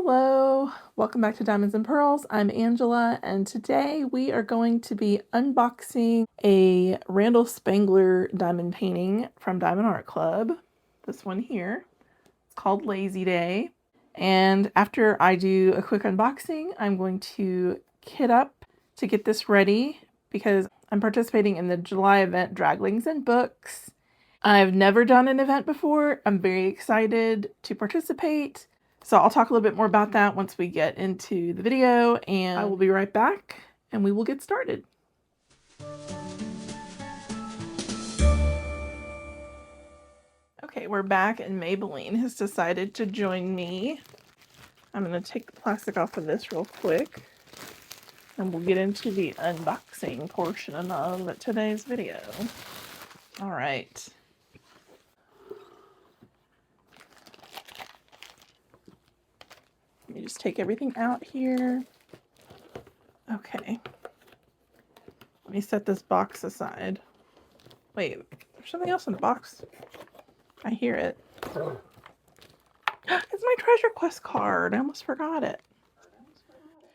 Hello, welcome back to Diamonds and Pearls. I'm Angela, and today we are going to be unboxing a Randal Spangler diamond painting from Diamond Art Club. This one here. It's called Lazy Day. And after I do a quick unboxing, I'm going to kit up to get this ready because I'm participating in the July event Draglings and Books. I've never done an event before. I'm very excited to participate. So I'll talk a little bit more about that once we get into the video, and I will be right back and we will get started. Okay, we're back and Maybelline has decided to join me. I'm going to take the plastic off of this real quick and we'll get into the unboxing portion of today's video. All right. Let me just take everything out here. Okay. Let me set this box aside. Wait, there's something else in the box. I hear it. It's my Treasure Quest card. I almost forgot it.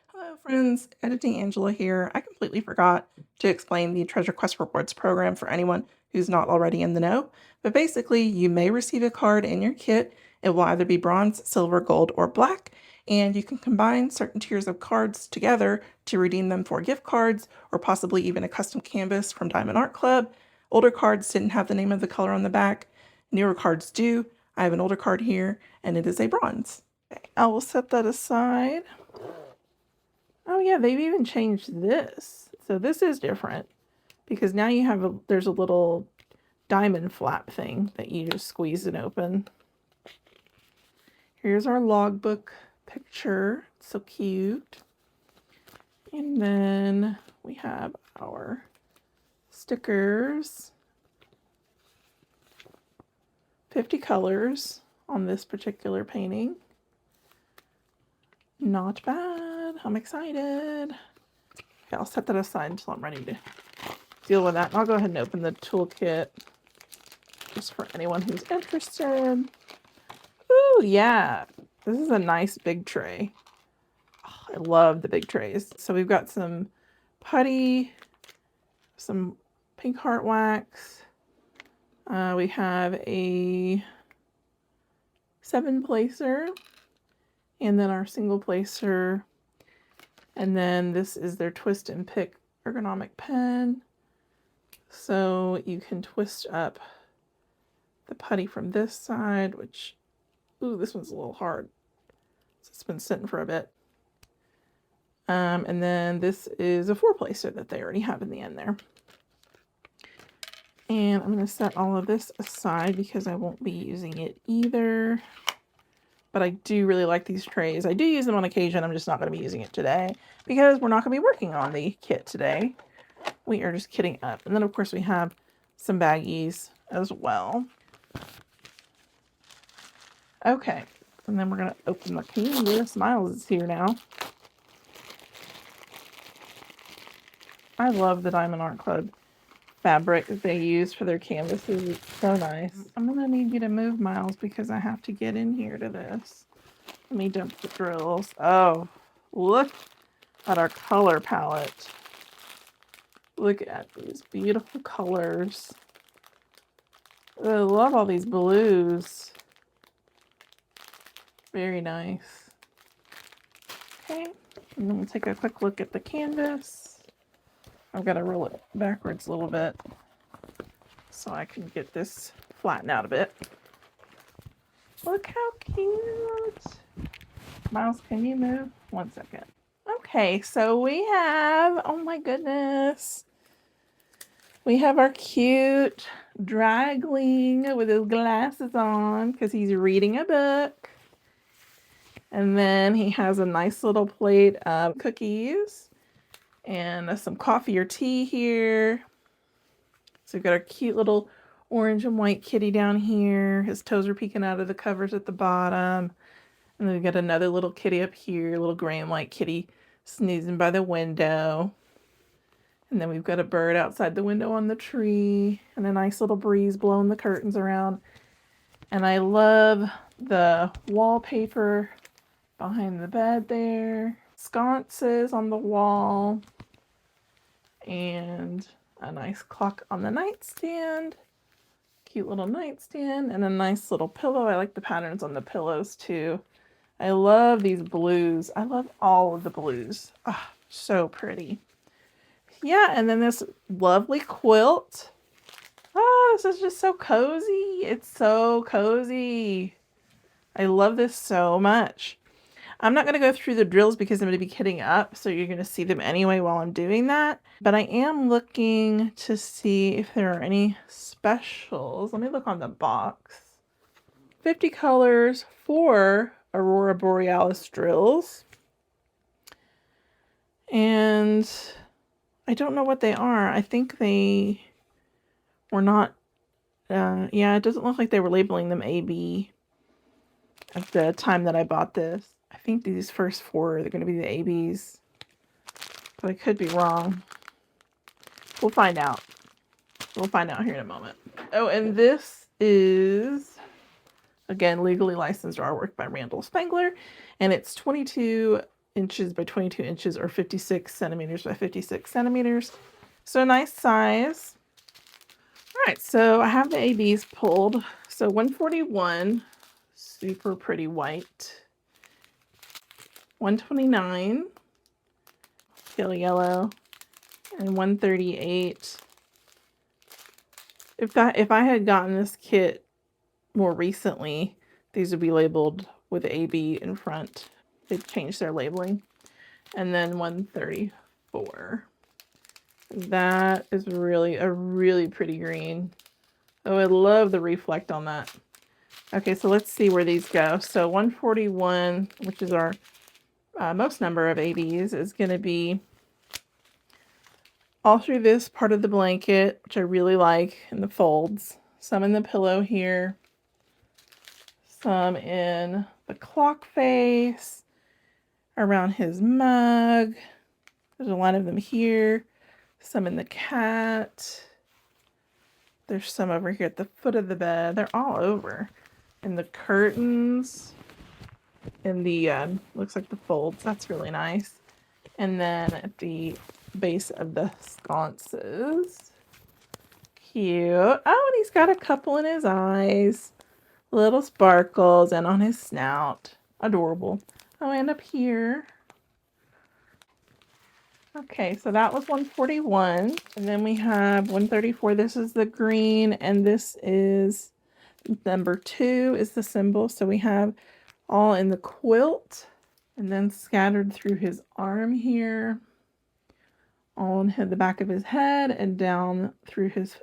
Hello friends, Editing Angela here. I completely forgot to explain the Treasure Quest Rewards program for anyone who's not already in the know. But basically, you may receive a card in your kit. It will either be bronze, silver, gold, or black. And you can combine certain tiers of cards together to redeem them for gift cards or possibly even a custom canvas from Diamond Art Club. Older cards didn't have the name of the color on the back. Newer cards do. I have an older card here and it is a bronze. Okay, I will set that aside. Oh yeah, they've even changed this. So this is different because now you have there's a little diamond flap thing that you just squeeze it open. Here's our logbook picture. It's so cute. And then we have our stickers. 50 colors on this particular painting. Not bad. I'm excited. Okay, I'll set that aside until I'm ready to deal with that. And I'll go ahead and open the toolkit just for anyone who's interested. Ooh, yeah. This is a nice big tray. Oh, I love the big trays. So we've got some putty, some pink heart wax. We have a 7-placer. And then our single placer. And then this is their twist and pick ergonomic pen. So you can twist up the putty from this side, which, ooh, this one's a little hard. So it's been sitting for a bit. And then this is a 4-placer that they already have in the end there. And I'm going to set all of this aside because I won't be using it either. But I do really like these trays. I do use them on occasion. I'm just not going to be using it today because we're not going to be working on the kit today. We are just kitting up. And then, of course, we have some baggies as well. Okay. And then we're going to open the canvas. Smiles is here now. I love the Diamond Art Club fabric that they use for their canvases. It's so nice. I'm going to need you to move, Miles, because I have to get in here to this. Let me dump the drills. Oh, look at our color palette. Look at these beautiful colors. I love all these blues. Very nice. Okay, and then we'll take a quick look at the canvas. I've got to roll it backwards a little bit so I can get this flattened out a bit. Look how cute. Miles, can you move? 1 second. Okay, so we have, oh my goodness. We have our cute Dragling with his glasses on because he's reading a book. And then he has a nice little plate of cookies. And some coffee or tea here. So we've got our cute little orange and white kitty down here. His toes are peeking out of the covers at the bottom. And then we've got another little kitty up here, a little gray and white kitty snoozing by the window. And then we've got a bird outside the window on the tree. And a nice little breeze blowing the curtains around. And I love the wallpaper behind the bed there. Sconces on the wall. And a nice clock on the nightstand. Cute little nightstand and a nice little pillow. I like the patterns on the pillows too. I love these blues. I love all of the blues. Ah, so pretty. Yeah, and then this lovely quilt. Oh, this is just so cozy. It's so cozy. I love this so much. I'm not going to go through the drills because I'm going to be kitting up, so you're going to see them anyway while I'm doing that. But I am looking to see if there are any specials. Let me look on the box. 50 colors for Aurora Borealis drills. And I don't know what they are. I think they were not, yeah, it doesn't look like they were labeling them AB at the time that I bought this. I think these first four are going to be the ABs, but I could be wrong. We'll find out. We'll find out here in a moment. Oh, and this is, again, legally licensed artwork by Randal Spangler, and it's 22 inches by 22 inches or 56 centimeters by 56 centimeters. So a nice size. All right, so I have the ABs pulled. So 141, super pretty white. 129, pale yellow, and 138. If I had gotten this kit more recently, these would be labeled with AB in front. They've changed their labeling. And then 134. That is really a really pretty green. Oh, I love the reflect on that. Okay, so let's see where these go. So 141, which is our most number of ABs, is going to be all through this part of the blanket, which I really like, in the folds. Some in the pillow here. Some in the clock face. Around his mug. There's a lot of them here. Some in the cat. There's some over here at the foot of the bed. They're all over. In the curtains. In the, looks like the folds. That's really nice. And then at the base of the sconces. Cute. Oh, and he's got a couple in his eyes. Little sparkles and on his snout. Adorable. Oh, and up here. Okay, so that was 141. And then we have 134. This is the green, and this is number 2 is the symbol. So we have all in the quilt, and then scattered through his arm here, on the back of his head, and down through his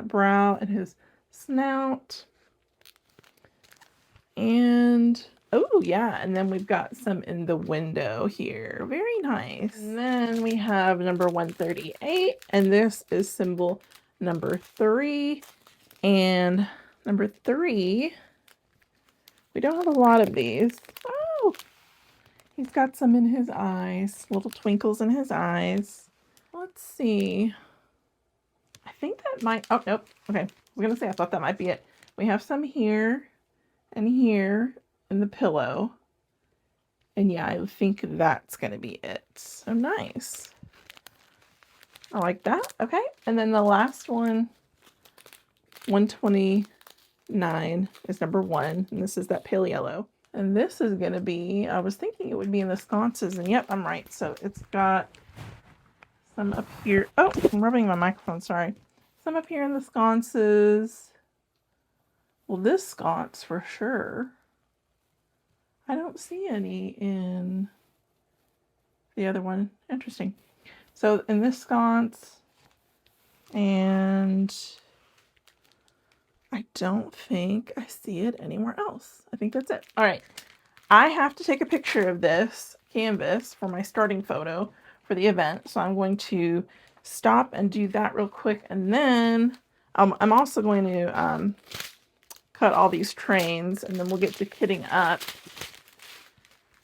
brow and his snout. And oh yeah, and then we've got some in the window here. Very nice. And then we have number 138, and this is symbol number 3. And number 3, we don't have a lot of these. Oh, he's got some in his eyes, little twinkles in his eyes. Let's see. I think that might, oh, nope. Okay, I was gonna say, I thought that might be it. We have some here and here in the pillow. And yeah, I think that's gonna be it. So nice. I like that. Okay, and then the last one, 129 is number 1, and this is that pale yellow. And this is gonna be, I was thinking it would be in the sconces, and yep, I'm right. So it's got some up here. Oh, I'm rubbing my microphone, sorry. Some up here in the sconces. Well, this sconce for sure. I don't see any in the other one. Interesting. So in this sconce, and I don't think I see it anywhere else. I think that's it. All right. I have to take a picture of this canvas for my starting photo for the event. So I'm going to stop and do that real quick. And then I'm also going to cut all these trains, and then we'll get to kitting up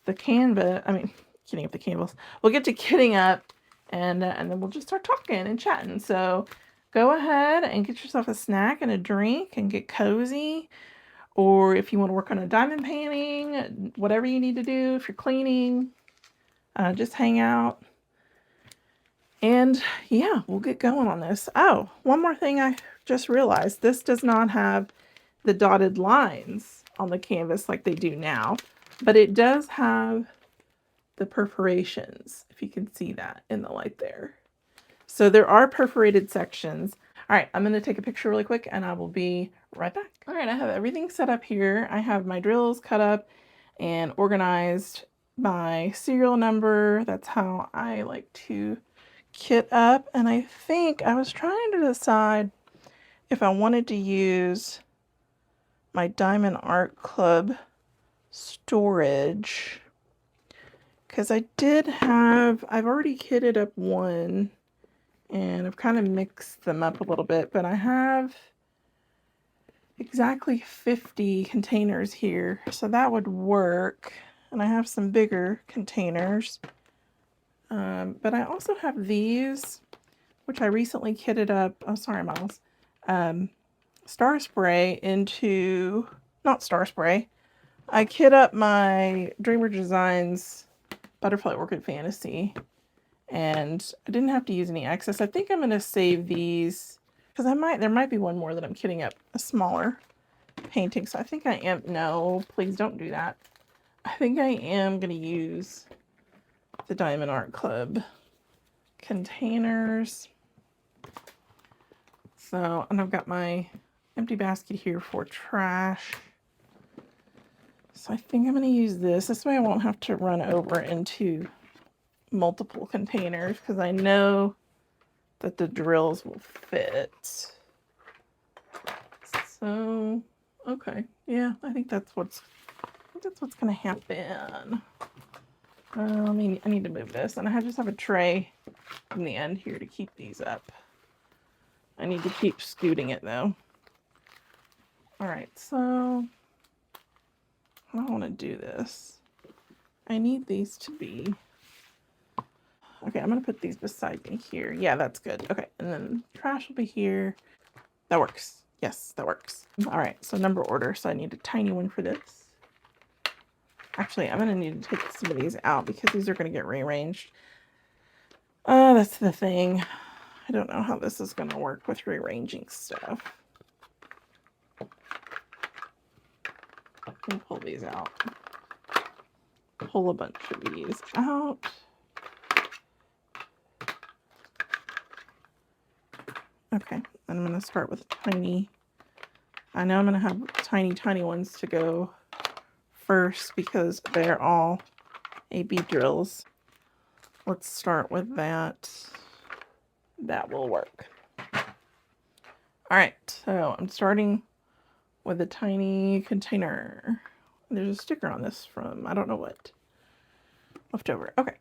the canvas. I mean, kitting up the canvas. We'll get to kitting up, and then we'll just start talking and chatting. So go ahead and get yourself a snack and a drink and get cozy. or if you want to work on a diamond painting, whatever you need to do, if you're cleaning, just hang out. And yeah, we'll get going on this. Oh, one more thing I just realized. This does not have the dotted lines on the canvas like they do now, but it does have the perforations, if you can see that in the light there. So there are perforated sections. All right, I'm going to take a picture really quick and I will be right back. All right, I have everything set up here. I have my drills cut up and organized by serial number. That's how I like to kit up. And I think I was trying to decide if I wanted to use my Diamond Art Club storage, because I've already kitted up one and I've kind of mixed them up a little bit, but I have exactly 50 containers here, so that would work. And I have some bigger containers, but I also have these, which I recently kitted up. Oh, sorry, Miles. Star Spray into, not Star Spray. I kit up my Dreamer Designs Butterfly Orchid Fantasy, and I didn't have to use any excess. I think I'm going to save these because there might be one more that I'm kitting up, a smaller painting. So I think I am, no, please don't do that. I think I am going to use the Diamond Art Club containers. So, and I've got my empty basket here for trash. So I think I'm going to use this. This way I won't have to run over into multiple containers because I know that the drills will fit. So, okay. Yeah, I think that's what's going to happen. I need to move this, and I just have a tray in the end here to keep these up. I need to keep scooting it though. All right, so I don't want to do this. I need these to be, okay, I'm going to put these beside me here. Yeah, that's good. Okay, and then trash will be here. That works. Yes, that works. All right, so number order. So I need a tiny one for this. Actually, I'm going to need to take some of these out because these are going to get rearranged. That's the thing. I don't know how this is going to work with rearranging stuff. Let me pull these out. Pull a bunch of these out. Okay, and I'm going to start with tiny. I know I'm going to have tiny ones to go first because they're all AB drills. Let's start with that. That will work. All right, so I'm starting with a tiny container. There's a sticker on this from, I don't know what, left over. Okay,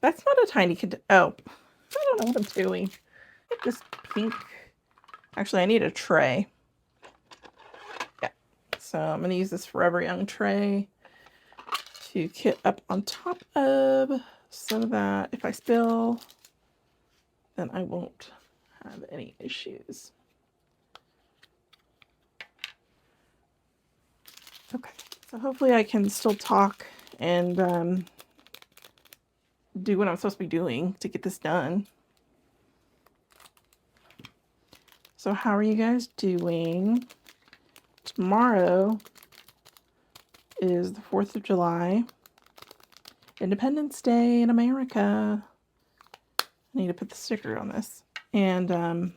that's not a tiny container. Oh, I don't know what I'm doing. This pink. Actually, I need a tray. Yeah, so I'm going to use this Forever Young tray to kit up on top of so that if I spill, then I won't have any issues. Okay, so hopefully I can still talk and do what I'm supposed to be doing to get this done. So how are you guys doing? Tomorrow is the 4th of July, Independence Day in America. I need to put the sticker on this. And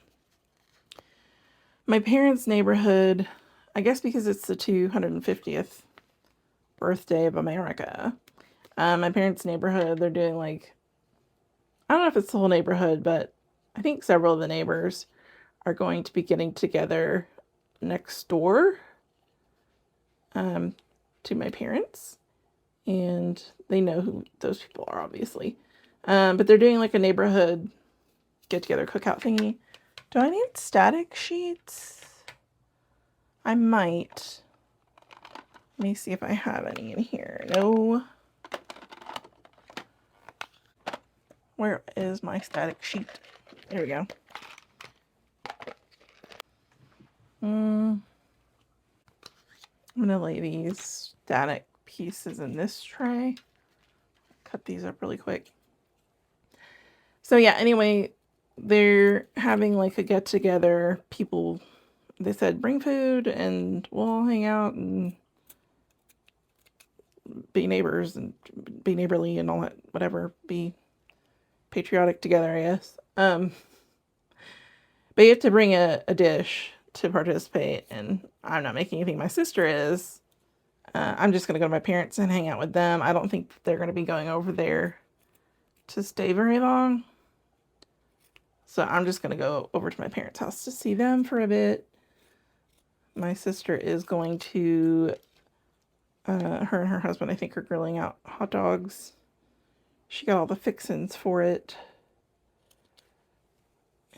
my parents' neighborhood, I guess because it's the 250th birthday of America, my parents' neighborhood, they're doing like, I don't know if it's the whole neighborhood, but I think several of the neighbors are going to be getting together next door to my parents. And they know who those people are, obviously. But they're doing like a neighborhood get-together cookout thingy. Do I need static sheets? I might. Let me see if I have any in here. No. Where is my static sheet? There we go. I'm going to lay these static pieces in this tray. Cut these up really quick. So yeah, anyway, they're having like a get together. People, they said bring food and we'll all hang out and be neighbors and be neighborly and all that, whatever, be patriotic together, I guess. But you have to bring a dish to participate, and I'm not making anything. My sister is. I'm just going to go to my parents and hang out with them. I don't think they're going to be going over there to stay very long. So I'm just going to go over to my parents' house to see them for a bit. My sister is going to, her and her husband, I think, are grilling out hot dogs. She got all the fixins for it.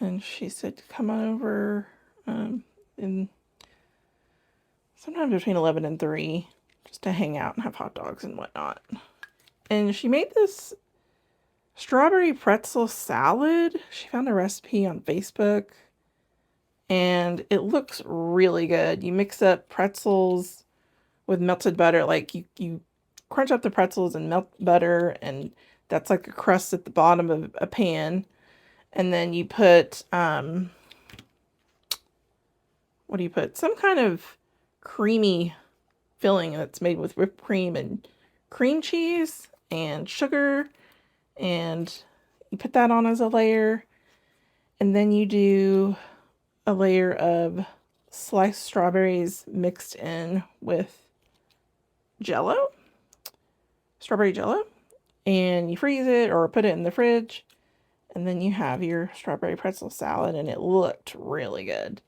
And she said, come on over in sometime between 11 and 3 just to hang out and have hot dogs and whatnot. And she made this strawberry pretzel salad. She found a recipe on Facebook. And it looks really good. You mix up pretzels with melted butter. Like you crunch up the pretzels and melt butter. And that's like a crust at the bottom of a pan. And then you put, what do you put? Some kind of creamy filling that's made with whipped cream and cream cheese and sugar. And you put that on as a layer. And then you do a layer of sliced strawberries mixed in with Jello. Strawberry Jello. And you freeze it or put it in the fridge. And then you have your strawberry pretzel salad, and it looked really good.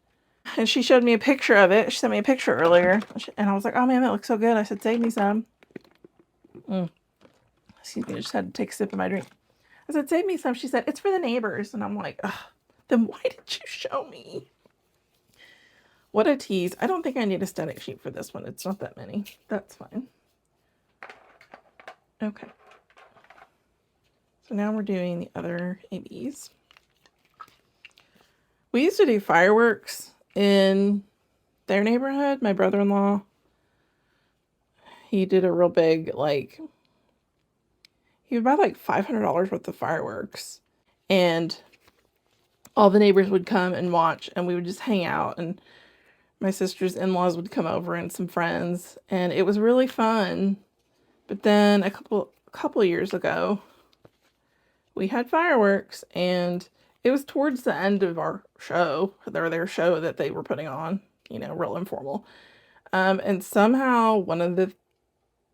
And she showed me a picture of it. She sent me a picture earlier, and I was like, oh man, that looks so good. I said, save me some. Excuse me, I just had to take a sip of my drink. I said, save me some. She said, it's for the neighbors. And I'm like, ugh, then why did you show me? What a tease. I don't think I need a static sheet for this one. It's not that many. That's fine. Okay. So now we're doing the other ABs. We used to do fireworks in their neighborhood. My brother-in-law, he did a real big, like, he would buy like $500 worth of fireworks. And all the neighbors would come and watch, and we would just hang out. And my sister's in-laws would come over and some friends. And it was really fun. But then a couple years ago, we had fireworks, and it was towards the end of our show, their show that they were putting on, you know, real informal. And somehow one of the,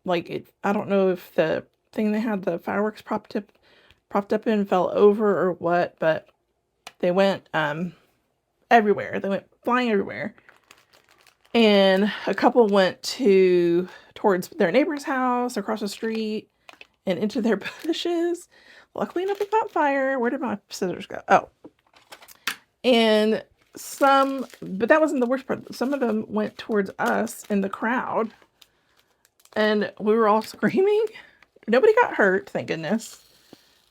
I don't know if the thing they had the fireworks propped up in fell over or what, but they went everywhere. They went flying everywhere. And a couple went towards their neighbor's house across the street and into their bushes. Luckily enough, it caught fire. Where did my scissors go? Oh. And but that wasn't the worst part. Some of them went towards us in the crowd. And we were all screaming. Nobody got hurt, thank goodness.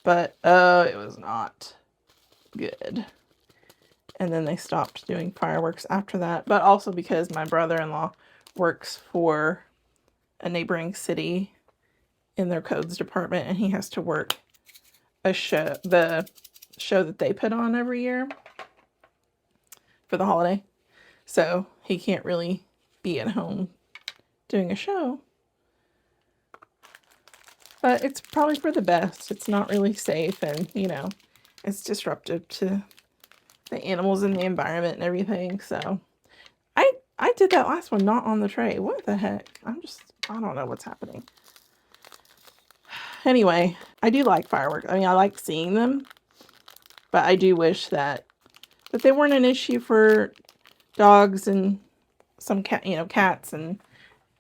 But, it was not good. And then they stopped doing fireworks after that. But also because my brother-in-law works for a neighboring city in their codes department. And he has to work the show that they put on every year for the holiday. So he can't really be at home doing a show. But it's probably for the best. It's not really safe, and, you know, it's disruptive to the animals and the environment and everything. So I did that last one not on the tray. What the heck? I don't know what's happening. Anyway, I do like fireworks. I mean, I like seeing them, but I do wish that they weren't an issue for dogs and some cats and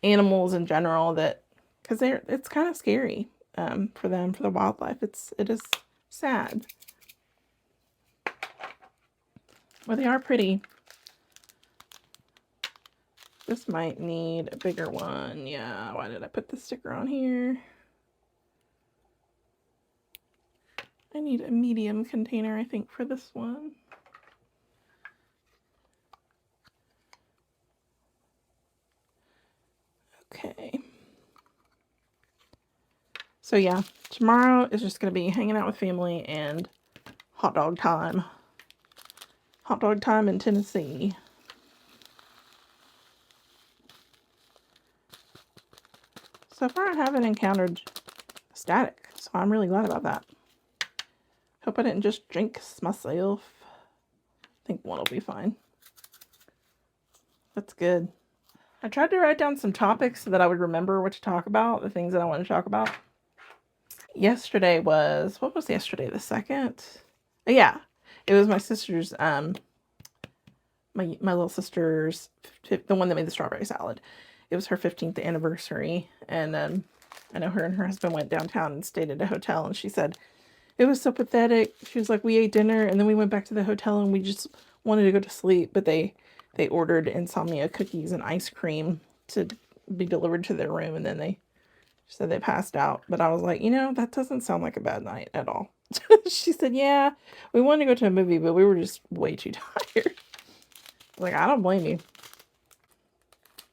animals in general, because it's kind of scary for them, for the wildlife. It is sad. Well, they are pretty. This might need a bigger one. Yeah, why did I put the sticker on here? I need a medium container, I think, for this one. So yeah, tomorrow is just going to be hanging out with family and hot dog time. Hot dog time in Tennessee. So far I haven't encountered static, so I'm really glad about that. Hope I didn't just jinx myself. I think one will be fine. That's good. I tried to write down some topics so that I would remember what to talk about, the things that I want to talk about. Yesterday was, what was yesterday, the 2nd? Yeah, it was my sister's, my little sister's, the one that made the strawberry salad. It was her 15th anniversary, and I know her and her husband went downtown and stayed at a hotel, and she said it was so pathetic. She was like, we ate dinner, and then we went back to the hotel, and we just wanted to go to sleep, but they ordered insomnia cookies and ice cream to be delivered to their room, and then they said they passed out. But I was like, that doesn't sound like a bad night at all. She said, yeah, we wanted to go to a movie, but we were just way too tired. Like, I don't blame you.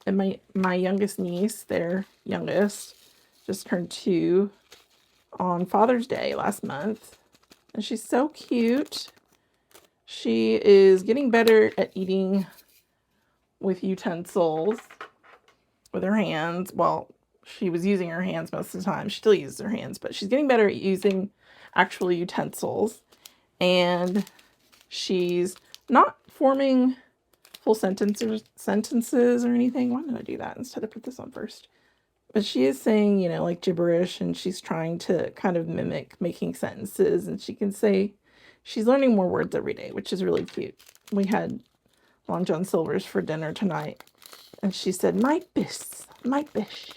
And my youngest niece, their youngest, just turned 2 on Father's Day last month. And she's so cute. She is getting better at eating with utensils, with her hands. Well, she was using her hands most of the time. She still uses her hands, but she's getting better at using actual utensils. And she's not forming full sentences or anything. Why did I do that instead of put this on first? But she is saying, like gibberish, and she's trying to kind of mimic making sentences, and she can say, she's learning more words every day, which is really cute. We had Long John Silver's for dinner tonight, and she said, my fish.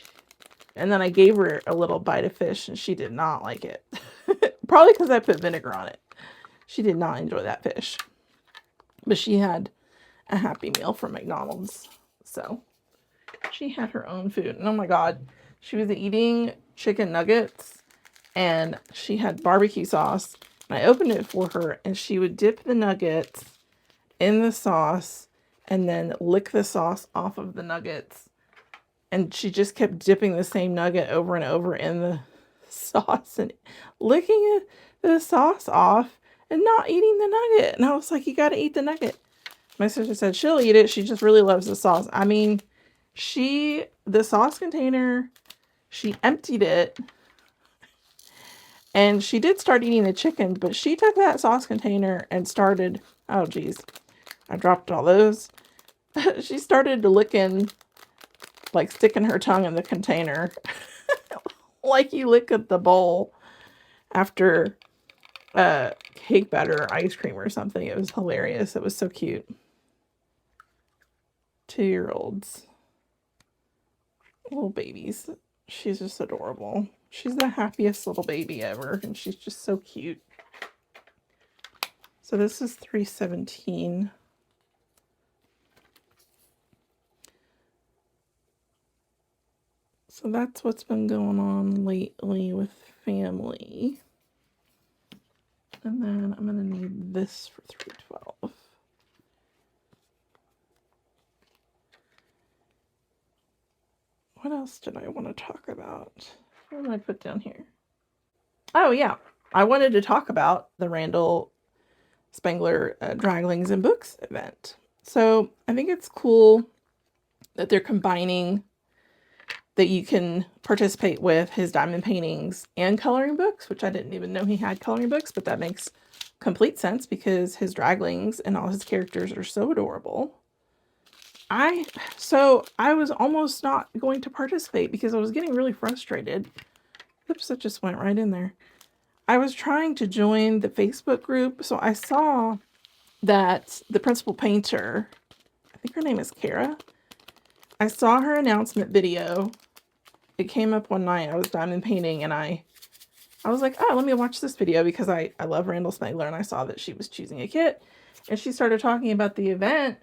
And then I gave her a little bite of fish, and she did not like it. Probably because I put vinegar on it. She did not enjoy that fish. But she had a Happy Meal from McDonald's. So she had her own food. And oh my God, she was eating chicken nuggets, and she had barbecue sauce. And I opened it for her, and she would dip the nuggets in the sauce and then lick the sauce off of the nuggets. And she just kept dipping the same nugget over and over in the sauce and licking the sauce off and not eating the nugget. And I was like, you got to eat the nugget. My sister said she'll eat it. She just really loves the sauce. I mean, the sauce container, she emptied it. And she did start eating the chicken, but she took that sauce container and started, oh geez, I dropped all those. She started licking, like sticking her tongue in the container, like you lick at the bowl after cake batter or ice cream or something. It was hilarious. It was so cute. 2-year-olds, little babies. She's just adorable. She's the happiest little baby ever, and she's just so cute. So this is 317. So that's what's been going on lately with family. And then I'm going to need this for 312. What else did I want to talk about? What did I put down here? Oh, yeah. I wanted to talk about the Randal Spangler Draglings and Books event. So I think it's cool that they're combining that you can participate with his diamond paintings and coloring books, which I didn't even know he had coloring books, but that makes complete sense because his Draglings and all his characters are so adorable. So I was almost not going to participate because I was getting really frustrated. Oops, that just went right in there. I was trying to join the Facebook group, so I saw that the principal painter, I think her name is Kara, I saw her announcement video. It came up one night. I was diamond painting, and I was like, oh, let me watch this video because I love Randal Spangler, and I saw that she was choosing a kit, and she started talking about the event,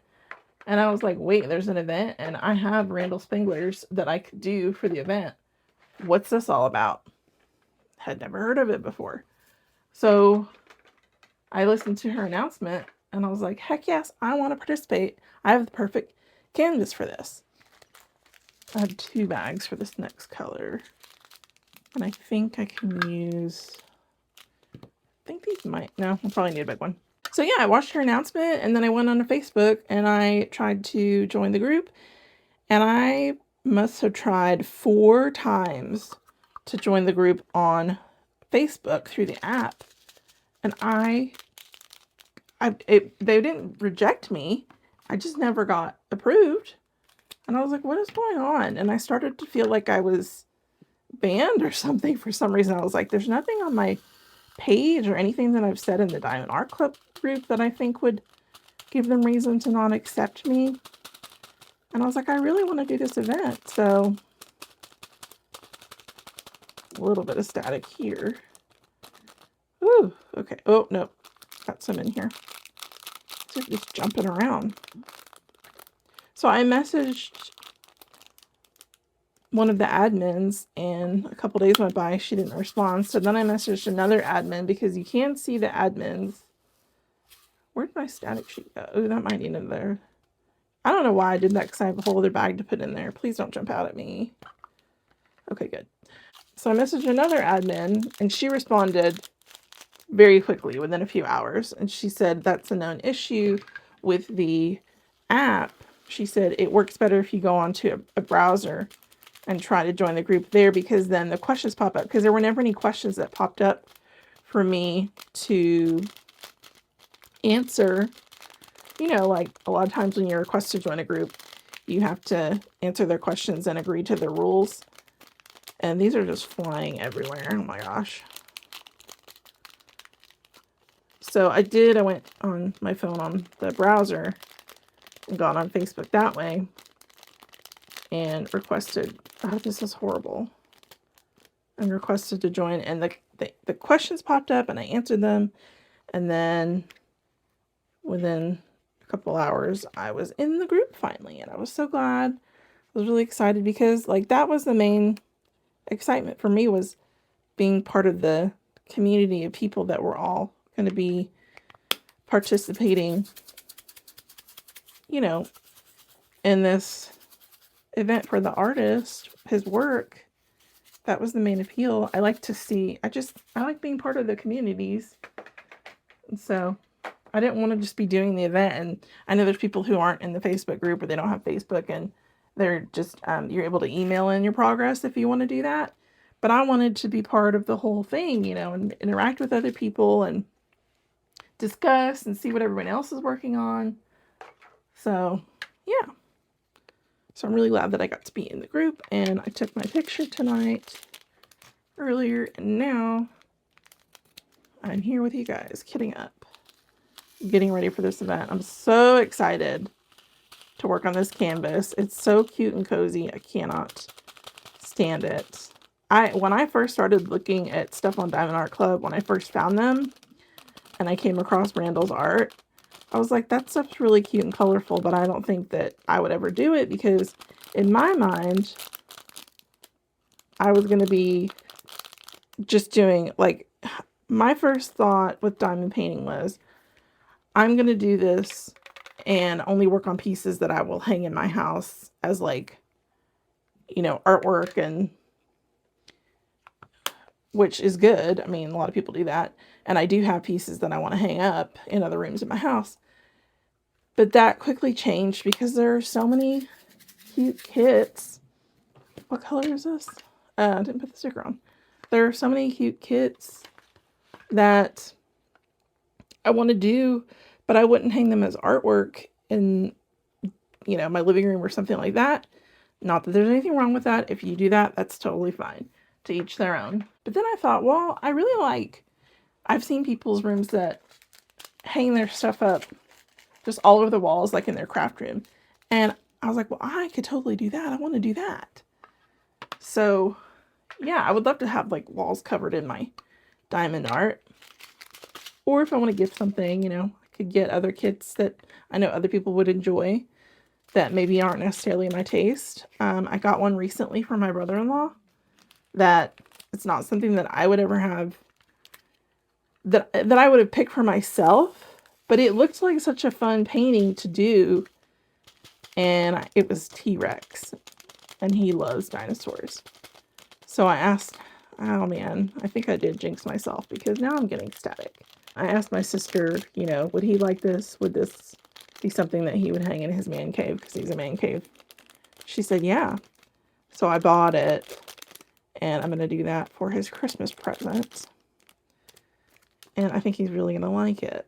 and I was like, wait, there's an event, and I have Randal Spanglers that I could do for the event. What's this all about? Had never heard of it before. So I listened to her announcement, and I was like, heck yes, I want to participate. I have the perfect canvas for this. I have 2 bags for this next color. And I think I can use, I think these might, no, I'll probably need a big one. So yeah, I watched her announcement and then I went on to Facebook and I tried to join the group, and I must have tried 4 times to join the group on Facebook through the app. And they didn't reject me. I just never got approved. And I was like, what is going on? And I started to feel like I was banned or something for some reason. I was like, there's nothing on my page or anything that I've said in the Diamond Art Club group that I think would give them reason to not accept me. And I was like, I really want to do this event. So a little bit of static here. Ooh, okay. Oh, no. Got some in here. So just jumping around. So I messaged one of the admins, and a couple days went by, she didn't respond. So then I messaged another admin, because you can see the admins. Where'd my static sheet go? Oh, that might need in there. I don't know why I did that, because I have a whole other bag to put in there. Please don't jump out at me. Okay, good. So I messaged another admin, and she responded very quickly, within a few hours. And she said that's a known issue with the app. She said it works better if you go onto a browser and try to join the group there, because then the questions pop up. Because there were never any questions that popped up for me to answer. You know, like a lot of times when you're requested to join a group, you have to answer their questions and agree to their rules. And these are just flying everywhere. Oh my gosh. So I went on my phone on the browser and got on Facebook that way and requested, oh, this is horrible, and requested to join. And the questions popped up and I answered them. And then within a couple hours, I was in the group finally. And I was so glad. I was really excited, because like that was the main excitement for me, was being part of the community of people that were all going to be participating, you know, in this event for the artist, his work. That was the main appeal. I like to see, I like being part of the communities. And so I didn't want to just be doing the event. And I know there's people who aren't in the Facebook group, or they don't have Facebook, and they're just, you're able to email in your progress if you want to do that. But I wanted to be part of the whole thing, you know, and interact with other people and discuss and see what everyone else is working on. So yeah, so I'm really glad that I got to be in the group, and I took my picture tonight earlier, and now I'm here with you guys, kitting up, getting ready for this event. I'm so excited to work on this canvas. It's so cute and cozy. I cannot stand it. When I first started looking at stuff on Diamond Art Club, when I first found them and I came across Randall's art, I was like, that stuff's really cute and colorful, but I don't think that I would ever do it, because in my mind, I was going to be just doing, like, my first thought with diamond painting was, I'm going to do this and only work on pieces that I will hang in my house as, like, you know, artwork, and which is good. I mean, a lot of people do that. And I do have pieces that I want to hang up in other rooms in my house. But that quickly changed, because there are so many cute kits. What color is this? I didn't put the sticker on. There are so many cute kits that I want to do, but I wouldn't hang them as artwork in, you know, my living room or something like that. Not that there's anything wrong with that. If you do that, that's totally fine. To each their own. But then I thought, well, I've seen people's rooms that hang their stuff up just all over the walls, like in their craft room. And I was like, well, I could totally do that. I want to do that. So yeah, I would love to have like walls covered in my diamond art. Or if I want to gift something, you know, I could get other kits that I know other people would enjoy that maybe aren't necessarily my taste. I got one recently from my brother-in-law that it's not something that I would ever have, that I would have picked for myself, but it looked like such a fun painting to do. And it was T-Rex, and he loves dinosaurs. So I asked Oh man, I think I did jinx myself because now I'm getting static. I asked my sister, you know, would he like this? Would this be something that he would hang in his man cave because he's a man cave? She said, yeah. So I bought it, and I'm going to do that for his Christmas present. And I think he's really going to like it.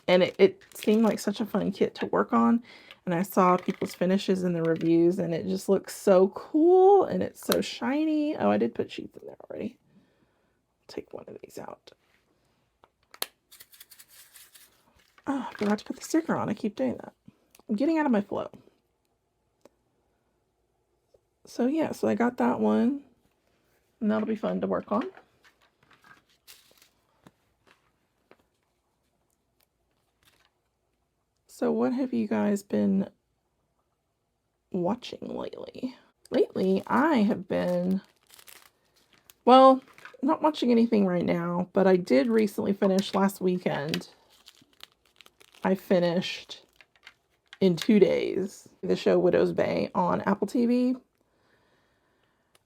And it seemed like such a fun kit to work on. And I saw people's finishes in the reviews, and it just looks so cool, and it's so shiny. Oh, I did put sheets in there already. Take one of these out. Oh, I forgot to put the sticker on. I keep doing that. I'm getting out of my flow. So yeah, so I got that one, and that'll be fun to work on. So what have you guys been watching lately? Lately, I have been, well, not watching anything right now, but I did recently finish last weekend. I finished in 2 days the show Widow's Bay on Apple TV.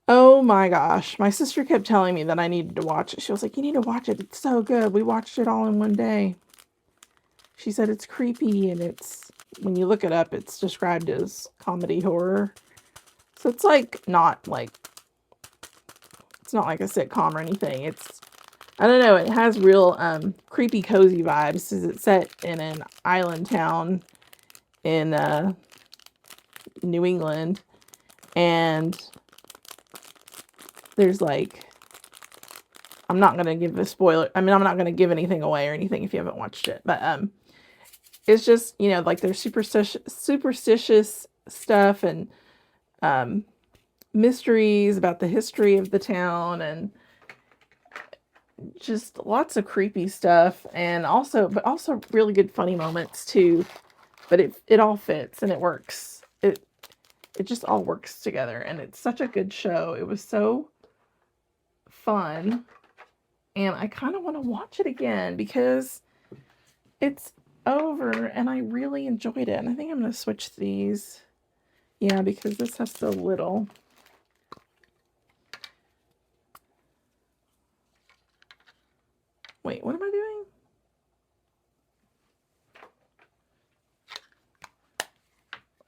Oh my gosh. My sister kept telling me that I needed to watch it. She was like, you need to watch it. It's so good. We watched it all in one day. She said it's creepy, and it's, when you look it up, it's described as comedy horror. So it's like not like, it's not like a sitcom or anything. It's, I don't know, it has real creepy cozy vibes. It's set in an island town in New England, and there's like, I'm not gonna give a spoiler. I mean, I'm not gonna give anything away or anything if you haven't watched it, but it's just, you know, like there's superstitious stuff and mysteries about the history of the town, and just lots of creepy stuff, and also really good funny moments too. But it all fits and it works. It just all works together, and it's such a good show. It was so fun, and I kind of want to watch it again because it's over and I really enjoyed it. And I think I'm going to switch these. Yeah, because this has so little. Wait, what am I doing?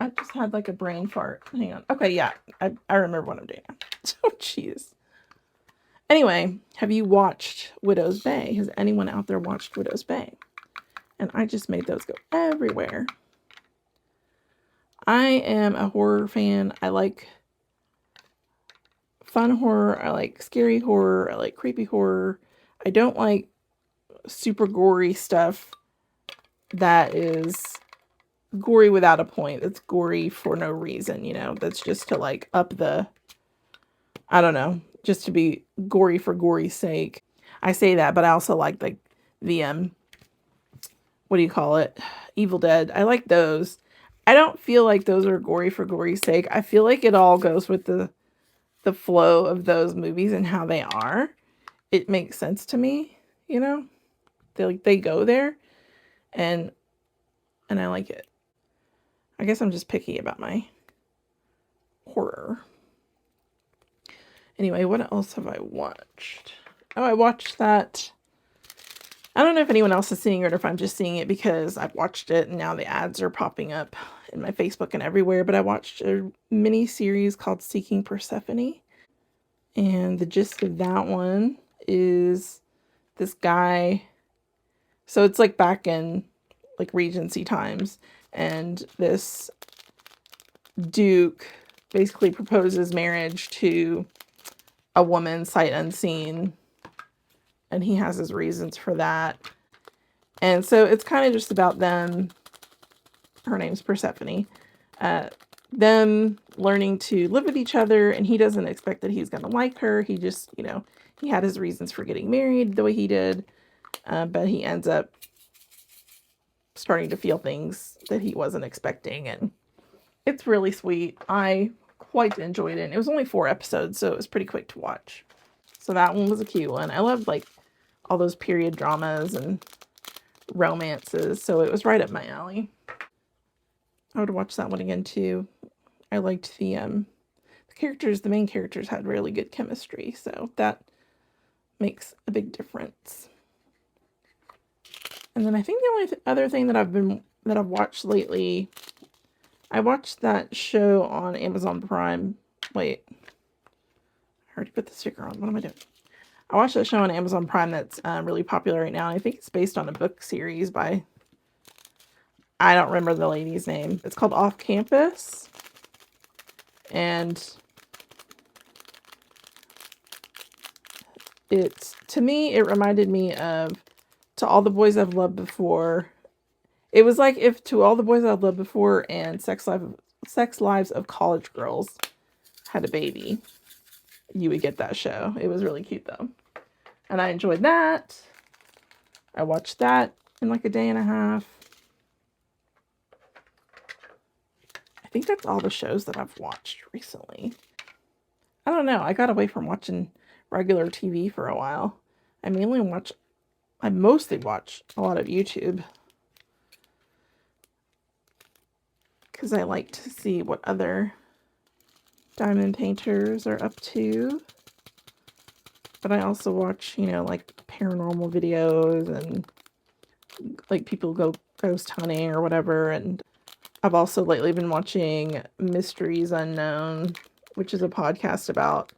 I just had like a brain fart. Hang on. Okay, yeah. I remember what I'm doing now. Oh, jeez. Anyway, have you watched Widow's Bay? Has anyone out there watched Widow's Bay? And I just made those go everywhere. I am a horror fan. I like fun horror. I like scary horror. I like creepy horror. I don't like super gory stuff that is gory without a point. It's gory for no reason, you know. That's just to like up the, I don't know, just to be gory for gory's sake. I say that, but I also like the what do you call it? Evil Dead. I like those. I don't feel like those are gory for gory's sake. I feel like it all goes with the flow of those movies and how they are. It makes sense to me, you know? They go there, and I like it. I guess I'm just picky about my horror. Anyway, what else have I watched? Oh, I watched that. I don't know if anyone else is seeing it or if I'm just seeing it because I've watched it and now the ads are popping up in my Facebook and everywhere. But I watched a mini series called Seeking Persephone. And the gist of that one is this guy. So it's like back in like Regency times. And this Duke basically proposes marriage to a woman sight unseen. And he has his reasons for that. And so it's kind of just about them. Her name's Persephone. Them learning to live with each other. And he doesn't expect that he's going to like her. He just, you know, he had his reasons for getting married the way he did. But he ends up starting to feel things that he wasn't expecting. And it's really sweet. I quite enjoyed it. It was only 4 episodes, so it was pretty quick to watch. So that one was a cute one. I loved like all those period dramas and romances, so it was right up my alley. I would watch that one again too. I liked the the main characters had really good chemistry, so that makes a big difference. And then I think the only other thing that I've watched lately, I watched that show on Amazon Prime. Wait, I already put the sticker on. What am I doing? I watched that show on Amazon Prime that's really popular right now. And I think it's based on a book series by, I don't remember the lady's name. It's called Off Campus. And to me, it reminded me of To All the Boys I've Loved Before. It was like if To All the Boys I've Loved Before and Sex Lives of College Girls had a baby, you would get that show. It was really cute though. And I enjoyed that. I watched that in like a day and a half. I think that's all the shows that I've watched recently. I don't know. I got away from watching regular TV for a while. I mostly watch a lot of YouTube. Because I like to see what other diamond painters are up to. But I also watch, like paranormal videos and like people go ghost hunting or whatever. And I've also lately been watching Mysteries Unknown, which is a podcast about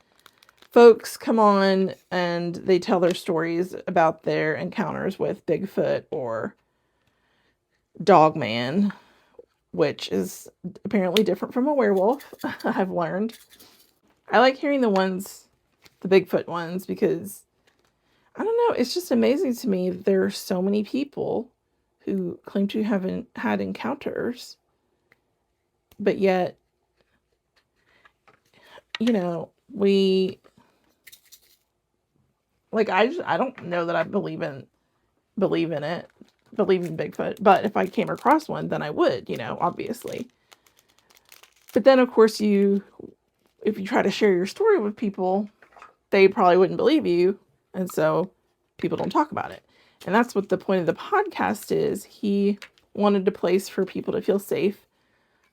folks come on and they tell their stories about their encounters with Bigfoot or Dogman, which is apparently different from a werewolf, I've learned. I like hearing the Bigfoot ones, because, I don't know, it's just amazing to me that there are so many people who claim to have had encounters, but yet, we, like, I don't know that I believe in Bigfoot, but if I came across one, then I would, obviously. But then, of course, if you try to share your story with people, they probably wouldn't believe you, and so people don't talk about it. And that's what the point of the podcast is. He wanted a place for people to feel safe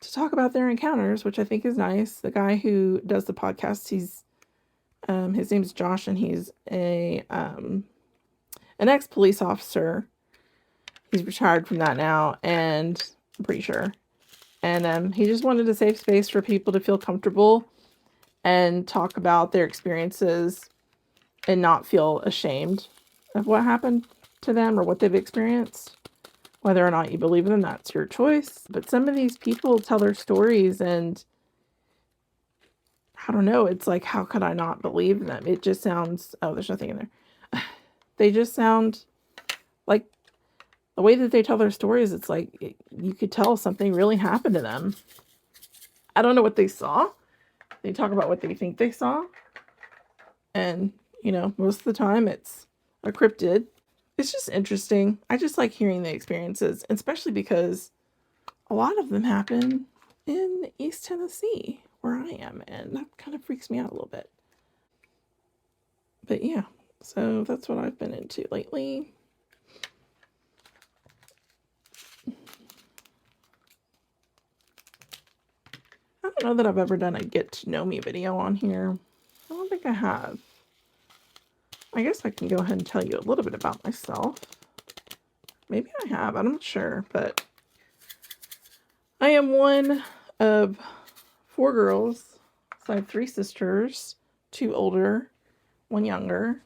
to talk about their encounters, which I think is nice. The guy who does the podcast, his name's Josh, and he's an ex-police officer. He's retired from that now, and I'm pretty sure. And he just wanted a safe space for people to feel comfortable and talk about their experiences and not feel ashamed of what happened to them or what they've experienced. Whether or not you believe in them, that's your choice. But some of these people tell their stories, and I don't know, it's like, how could I not believe them? It just sounds, oh, there's nothing in there. They just sound like, the way that they tell their stories, it's like you could tell something really happened to them. I don't know what they saw. They talk about what they think they saw. And, most of the time it's a cryptid. It's just interesting. I just like hearing the experiences, especially because a lot of them happen in East Tennessee, where I am, and that kind of freaks me out a little bit. But yeah, so that's what I've been into lately. I don't know that I've ever done a get to know me video on here. I don't think I have. I guess I can go ahead and tell you a little bit about myself. Maybe I have, I'm not sure, but I am one of 4 girls. So I have 3 sisters, 2 older, 1 younger.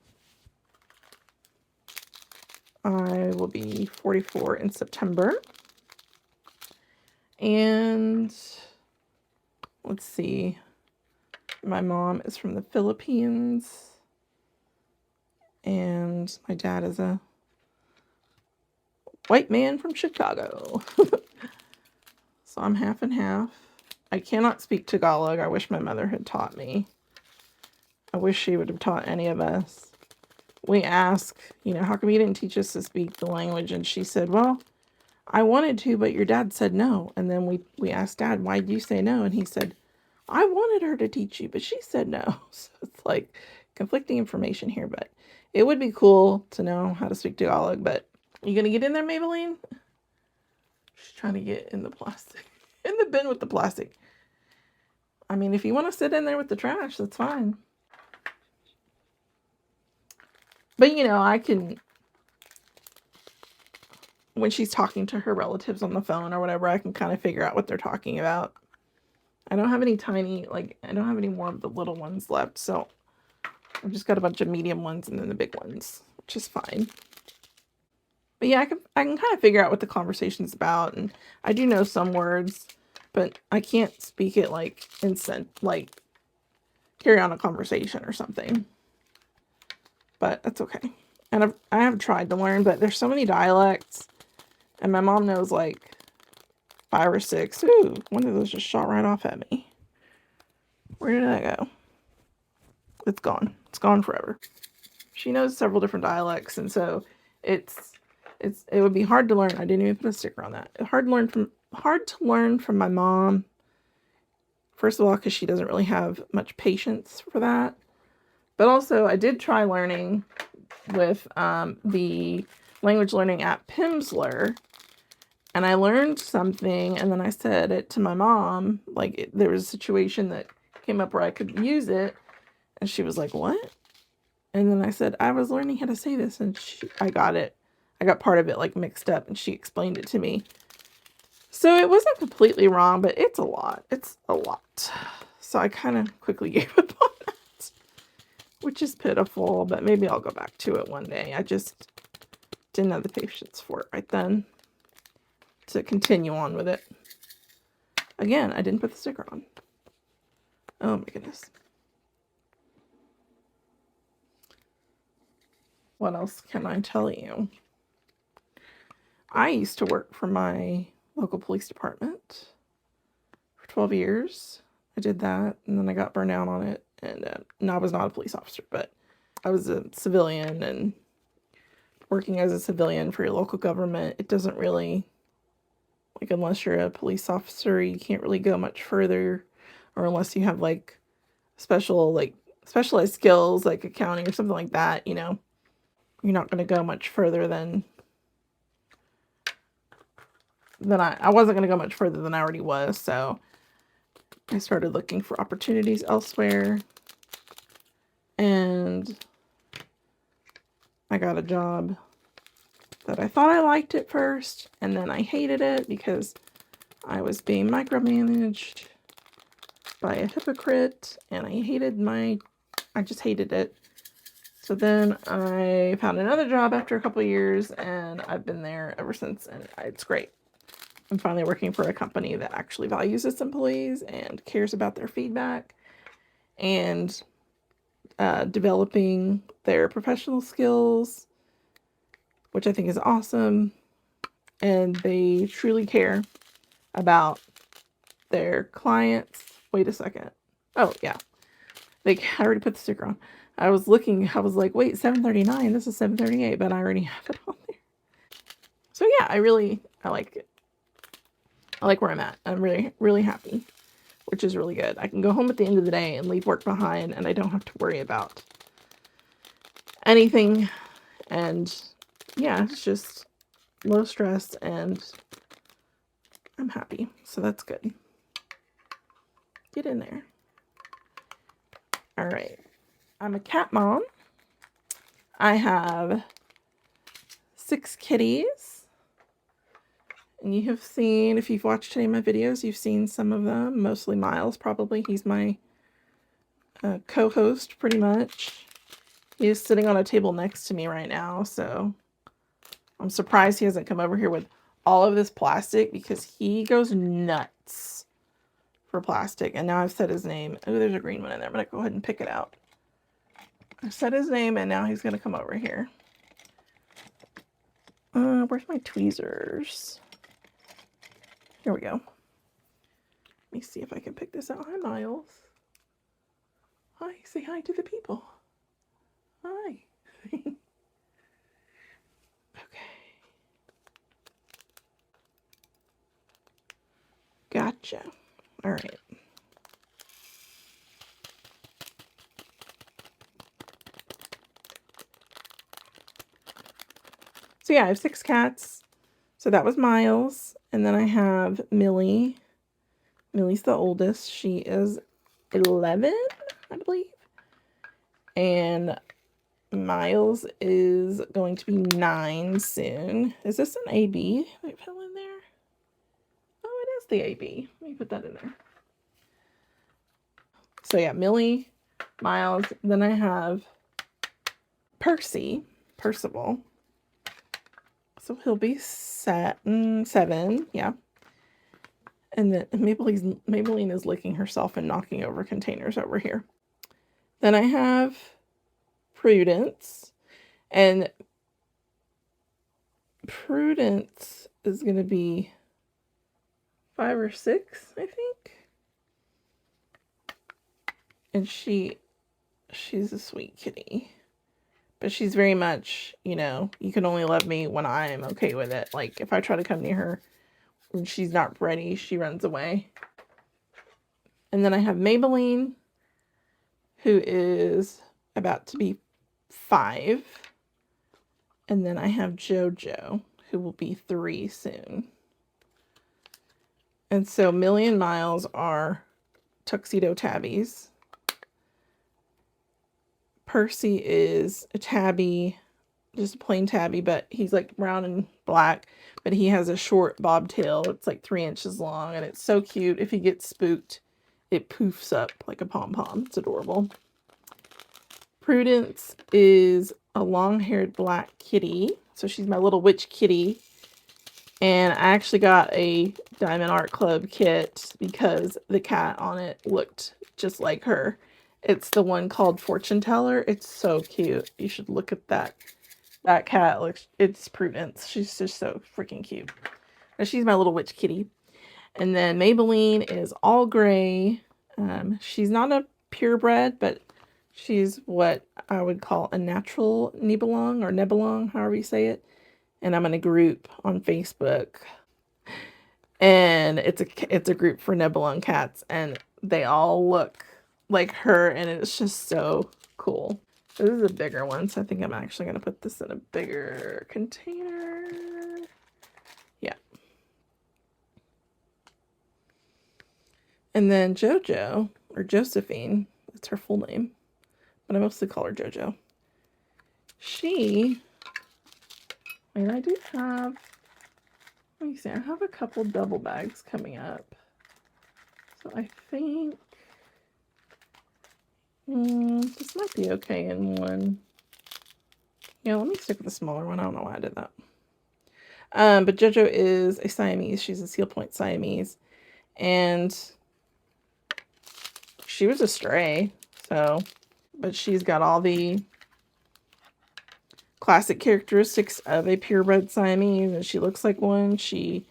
I will be 44 in September. And let's see, my mom is from the Philippines, and my dad is a white man from Chicago. So I'm half and half. I cannot speak Tagalog. I wish my mother had taught me. I wish she would have taught any of us. We ask, how come you didn't teach us to speak the language? And she said, well, I wanted to, but your dad said no. And then we asked Dad, why did you say no? And he said, I wanted her to teach you, but she said no. So it's like conflicting information here, but it would be cool to know how to speak Tagalog. But you gonna get in there, Maybelline? She's trying to get in the plastic, in the bin with the plastic. I mean, if you want to sit in there with the trash, that's fine. But, you know, I can, when she's talking to her relatives on the phone or whatever, I can kind of figure out what they're talking about. I don't have any tiny, like, I don't have any more of the little ones left, so I've just got a bunch of medium ones and then the big ones, which is fine. But yeah, I can kind of figure out what the conversation's about, and I do know some words, but I can't speak it like like carry on a conversation or something. But that's okay. And I have tried to learn, but there's so many dialects, and my mom knows like 5 or 6. Ooh, one of those just shot right off at me. Where did that go? It's gone. It's gone forever. She knows several different dialects, and so it would be hard to learn. I didn't even put a sticker on that. Hard to learn from my mom. First of all, because she doesn't really have much patience for that. But also, I did try learning with the language learning app Pimsleur, and I learned something, and then I said it to my mom. Like, there was a situation that came up where I could use it, and she was like, "What?" And then I said, "I was learning how to say this," and I got it. I got part of it like mixed up, and she explained it to me. So it wasn't completely wrong, but it's a lot. It's a lot. So I kind of quickly gave up on that, which is pitiful, but maybe I'll go back to it one day. I just didn't have the patience for it right then to continue on with it. Again, I didn't put the sticker on. Oh my goodness. What else can I tell you? I used to work for my local police department for 12 years. I did that, and then I got burned out on it, and I was not a police officer, but I was a civilian, and working as a civilian for your local government, it doesn't really, like, unless you're a police officer, you can't really go much further, or unless you have, like, specialized skills, like accounting or something like that, you know, you're not going to go much further than I wasn't going to go much further than I already was, so I started looking for opportunities elsewhere, and I got a job that I thought I liked at first, and then I hated it because I was being micromanaged by a hypocrite, and I just hated it. So then I found another job after a couple of years, and I've been there ever since, and it's great. I'm finally working for a company that actually values its employees and cares about their feedback, and developing their professional skills, which I think is awesome. And they truly care about their clients. Wait a second. Oh, yeah. I already put the sticker on. I was like, wait, 739. This is 738, but I already have it on there. So yeah, I like it. I like where I'm at. I'm really, really happy, which is really good. I can go home at the end of the day and leave work behind, and I don't have to worry about anything. And yeah, it's just low stress, and I'm happy. So that's good. Get in there. All right. I'm a cat mom. I have 6 kitties. And you have seen, if you've watched any of my videos, you've seen some of them. Mostly Miles, probably. He's my co-host, pretty much. He is sitting on a table next to me right now, so I'm surprised he hasn't come over here with all of this plastic, because he goes nuts for plastic. And now I've said his name. Oh, there's a green one in there. I'm going to go ahead and pick it out. I've said his name, and now he's going to come over here. Where's my tweezers? Here we go. Let me see if I can pick this out. Hi, Miles. Hi, say hi to the people. Hi. Okay. Gotcha. All right. So yeah, I have 6 cats. So that was Miles. And then I have Millie. Millie's the oldest. She is 11, I believe. And Miles is going to be 9 soon. Is this an AB I fell in there? Oh, it is the AB. Let me put that in there. So yeah, Millie, Miles. Then I have Percival. So he'll be 7, yeah. And then Maybelline is licking herself and knocking over containers over here. Then I have Prudence. And Prudence is going to be 5 or 6, I think. And she's a sweet kitty. But she's very much, you know, you can only love me when I'm okay with it. Like, if I try to come near her when she's not ready, she runs away. And then I have Maybelline, who is about to be 5. And then I have JoJo, who will be 3 soon. And so Millie and Miles are tuxedo tabbies. Percy is a tabby, just a plain tabby, but he's like brown and black, but he has a short bobtail. It's like 3 inches long, and it's so cute. If he gets spooked, it poofs up like a pom-pom. It's adorable. Prudence is a long-haired black kitty, so she's my little witch kitty. And I actually got a Diamond Art Club kit because the cat on it looked just like her. It's the one called Fortune Teller. It's so cute. You should look at that. That cat looks, it's Prudence. She's just so freaking cute. And she's my little witch kitty. And then Maybelline is all gray. She's not a purebred, but she's what I would call a natural Nebelong or Nebelong, however you say it. And I'm in a group on Facebook. And it's a group for Nebelong cats. And they all look like her, and it's just so cool. This is a bigger one, so I think I'm actually going to put this in a bigger container. Yeah. And then JoJo, or Josephine, that's her full name, but I mostly call her JoJo. I do have, let me see, I have a couple double bags coming up. So I think this might be okay in one. Yeah, let me stick with the smaller one. I don't know why I did that. But JoJo is a Siamese. She's a Seal Point Siamese. And she was a stray. But she's got all the classic characteristics of a purebred Siamese. And she looks like one. She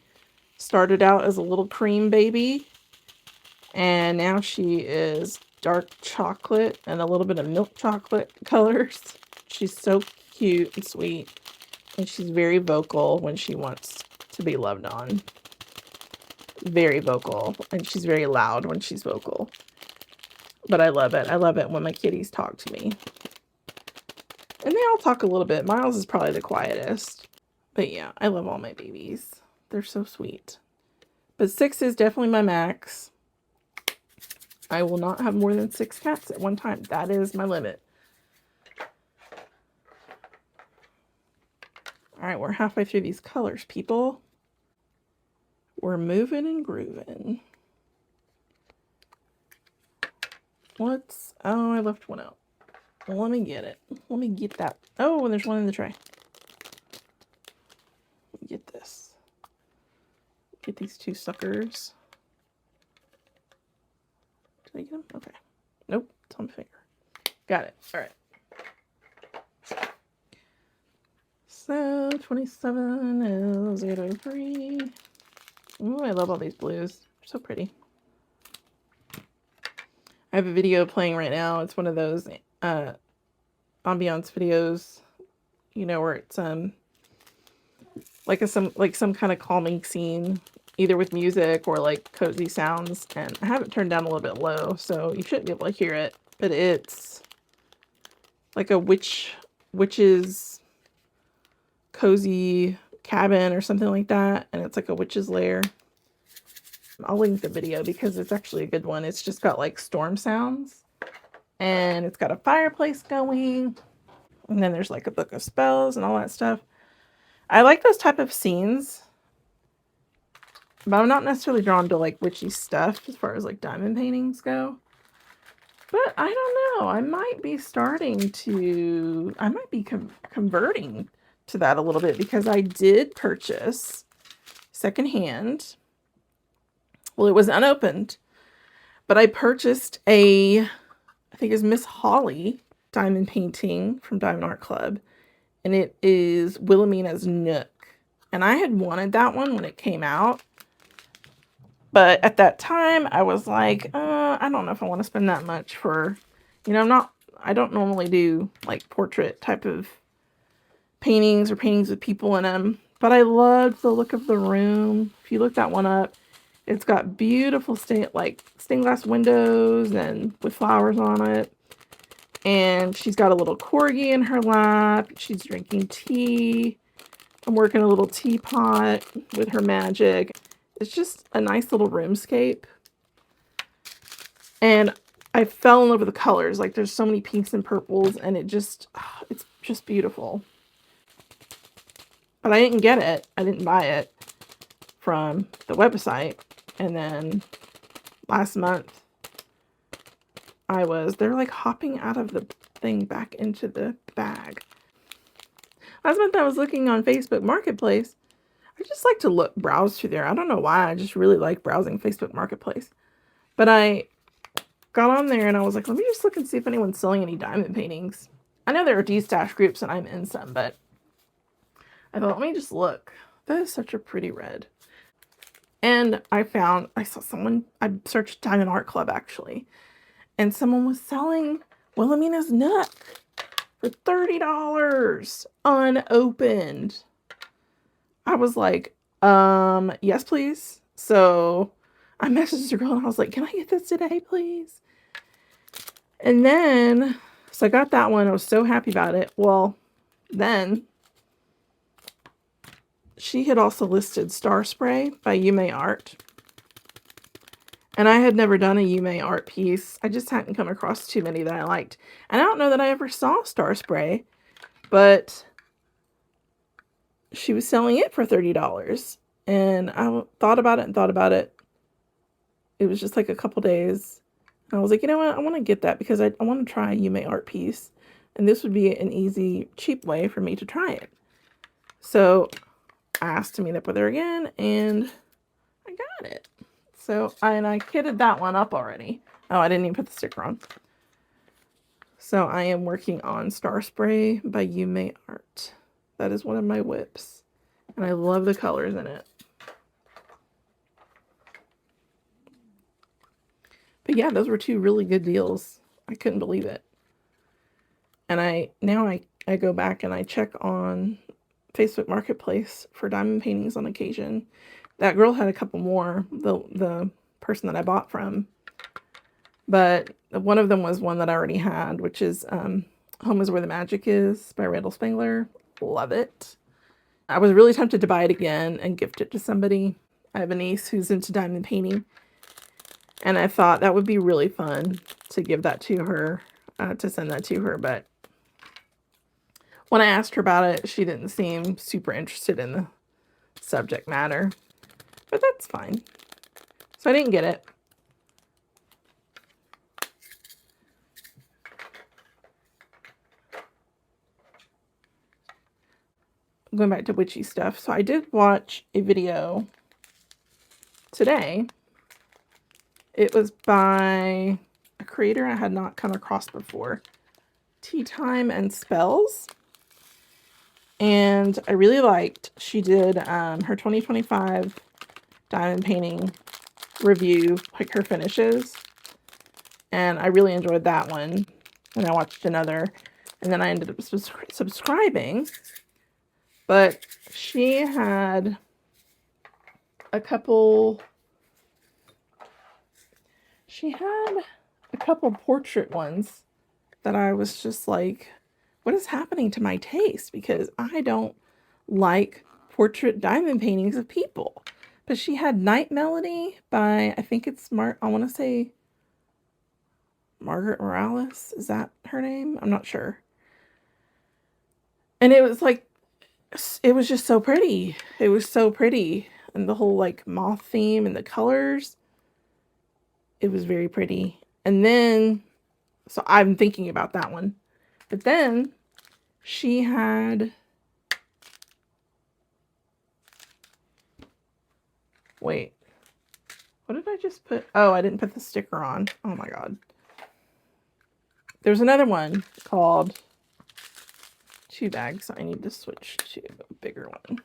started out as a little cream baby. And now she is dark chocolate and a little bit of milk chocolate colors. She's so cute and sweet. And she's very vocal when she wants to be loved on. Very vocal. And she's very loud when she's vocal. But I love it. I love it when my kitties talk to me. And they all talk a little bit. Miles is probably the quietest. But yeah, I love all my babies. They're so sweet. But 6 is definitely my max. I will not have more than 6 cats at one time. That is my limit. All right, we're halfway through these colors, people. We're moving and grooving. Oh, I left one out. Well, let me get it. Let me get that. Oh, and there's one in the tray. Let me get this. Get these 2 suckers. Did I get them? Okay. Nope. It's on my finger. Got it. All right. So, 27 is 803. Ooh, I love all these blues. They're so pretty. I have a video playing right now. It's one of those ambiance videos, you know, where it's like some kind of calming scene, either with music or like cozy sounds. And I have it turned down a little bit low, so you shouldn't be able to hear it. But it's like a witch's cozy cabin or something like that, and it's like a witch's lair. I'll link the video because it's actually a good one. It's just got like storm sounds, and it's got a fireplace going, and then there's like a book of spells and all that stuff. I like those type of scenes, but I'm not necessarily drawn to like witchy stuff as far as like diamond paintings go. But I don't know. I might be converting to that a little bit, because I did purchase secondhand. Well, it was unopened, but I purchased I think it's Miss Holly diamond painting from Diamond Art Club, and it is Wilhelmina's Nook. And I had wanted that one when it came out, but at that time I was like, I don't know if I want to spend that much for, I don't normally do like portrait type of paintings or paintings with people in them, but I loved the look of the room. If you look that one up, it's got beautiful stained glass windows and with flowers on it. And she's got a little corgi in her lap. She's drinking tea. I'm working a little teapot with her magic. It's just a nice little roomscape. And I fell in love with the colors. Like, there's so many pinks and purples, and it's just beautiful. But I didn't get it. I didn't buy it from the website. And then last month, they're like hopping out of the thing back into the bag. Last month I was looking on Facebook Marketplace. I just like to browse through there. I don't know why. I just really like browsing Facebook Marketplace. But I got on there and I was like, let me just look and see if anyone's selling any diamond paintings. I know there are D-stash groups and I'm in some, but I thought, let me just look. That is such a pretty red. And I searched Diamond Art Club actually, and someone was selling Wilhelmina's Nook for $30 unopened. I was like, yes, please. So I messaged the girl and I was like, can I get this today, please? And then, so I got that one. I was so happy about it. Well, then she had also listed Star Spray by Yume Art. And I had never done a Yume art piece. I just hadn't come across too many that I liked. And I don't know that I ever saw Star Spray, but she was selling it for $30. And I thought about it. It was just like a couple days. And I was like, you know what? I want to get that because I want to try a Yume art piece. And this would be an easy, cheap way for me to try it. So I asked to meet up with her again, and I got it. So, I kitted that one up already. Oh, I didn't even put the sticker on. So I am working on Star Spray by Yume Art. That is one of my whips. And I love the colors in it. But yeah, those were two really good deals. I couldn't believe it. And I go back and I check on Facebook Marketplace for diamond paintings on occasion. That girl had a couple more, the person that I bought from. But one of them was one that I already had, which is Home is Where the Magic Is by Randal Spangler. Love it. I was really tempted to buy it again and gift it to somebody. I have a niece who's into diamond painting. And I thought that would be really fun to give that to her, to send that to her. But when I asked her about it, she didn't seem super interested in the subject matter. But that's fine. So I didn't get it. Going back to witchy stuff. So I did watch a video today. It was by a creator I had not come across before. Tea Time and Spells. And I really liked, she did her 2025 diamond painting review, like her finishes. And I really enjoyed that one. And I watched another. And then I ended up subscribing. But she had a couple portrait ones that I was just like, what is happening to my taste? Because I don't like portrait diamond paintings of people. But she had Night Melody by, I think it's I want to say Margaret Morales. Is that her name? I'm not sure. And it was like, it was just so pretty. It was so pretty. And the whole like moth theme and the colors. It was very pretty. And then, so I'm thinking about that one. But then she had, wait, what did I just put? Oh, I didn't put the sticker on. Oh my God. There's another one called 2 bags. I need to switch to a bigger one.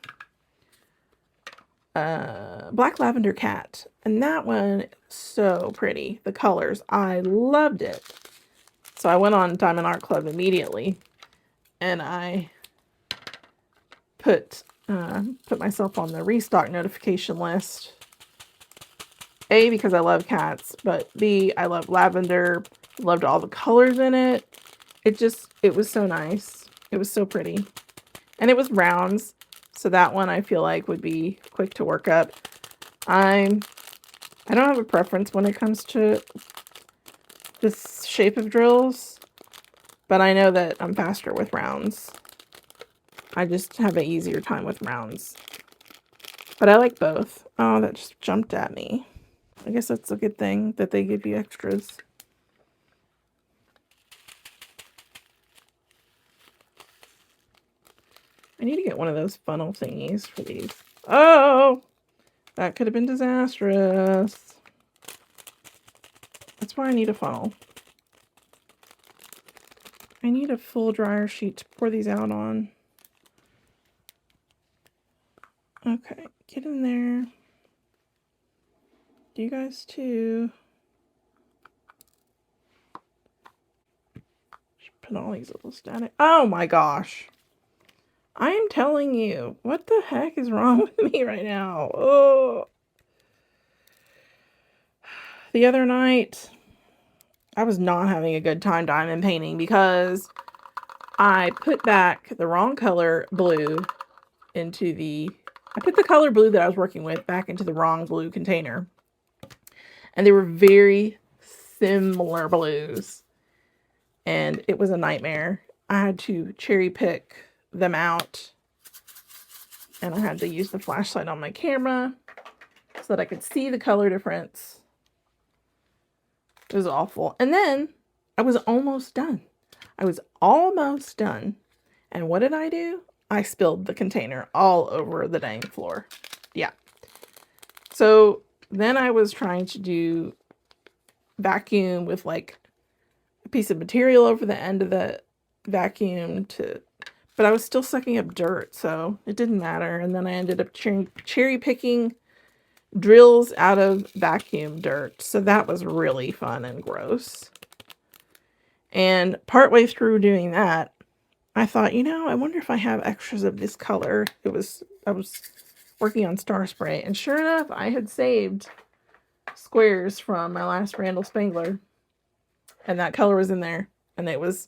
Black Lavender Cat. And that one, so pretty. The colors, I loved it. So I went on Diamond Art Club immediately. And I put myself on the restock notification list. A, because I love cats, but B, I love lavender, loved all the colors in it. It was so nice. It was so pretty. And it was rounds, so that one I feel like would be quick to work up. I don't have a preference when it comes to this shape of drills, but I know that I'm faster with rounds. I just have an easier time with rounds. But I like both. Oh, that just jumped at me. I guess that's a good thing that they give you extras. I need to get one of those funnel thingies for these. Oh, that could have been disastrous. That's why I need a funnel. I need a full dryer sheet to pour these out on. Okay, get in there. You guys too. Should put all these little static. Oh my gosh. I am telling you, what the heck is wrong with me right now? Oh. The other night, I was not having a good time diamond painting because I put back the wrong color blue into I put the color blue that I was working with back into the wrong blue container. And they were very similar blues. And it was a nightmare. I had to cherry pick them out. And I had to use the flashlight on my camera so that I could see the color difference. It was awful. And then I was almost done. And what did I do? I spilled the container all over the dang floor. Yeah. So then I was trying to do vacuum with like a piece of material over the end of the vacuum but I was still sucking up dirt, so it didn't matter. And then I ended up cherry picking drills out of vacuum dirt. So that was really fun and gross. And partway through doing that, I thought, I wonder if I have extras of this color. I was working on Star Spray, and sure enough, I had saved squares from my last Randal Spangler, and that color was in there, and it was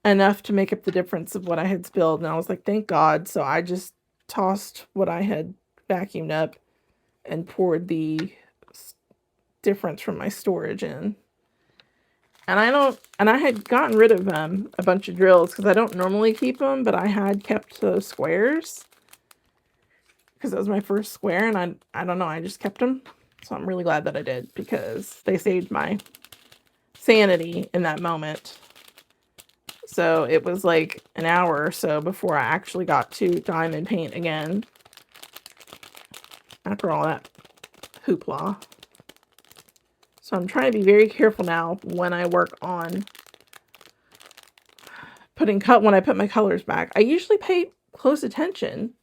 enough to make up the difference of what I had spilled. And I was like, thank God. So I just tossed what I had vacuumed up and poured the difference from my storage in. And I had gotten rid of a bunch of drills because I don't normally keep them, but I had kept those squares because it was my first square, and I don't know, I just kept them. So I'm really glad that I did because they saved my sanity in that moment. So it was like an hour or so before I actually got to diamond paint again. After all that hoopla. So I'm trying to be very careful now when I work on when I put my colors back. I usually pay close attention,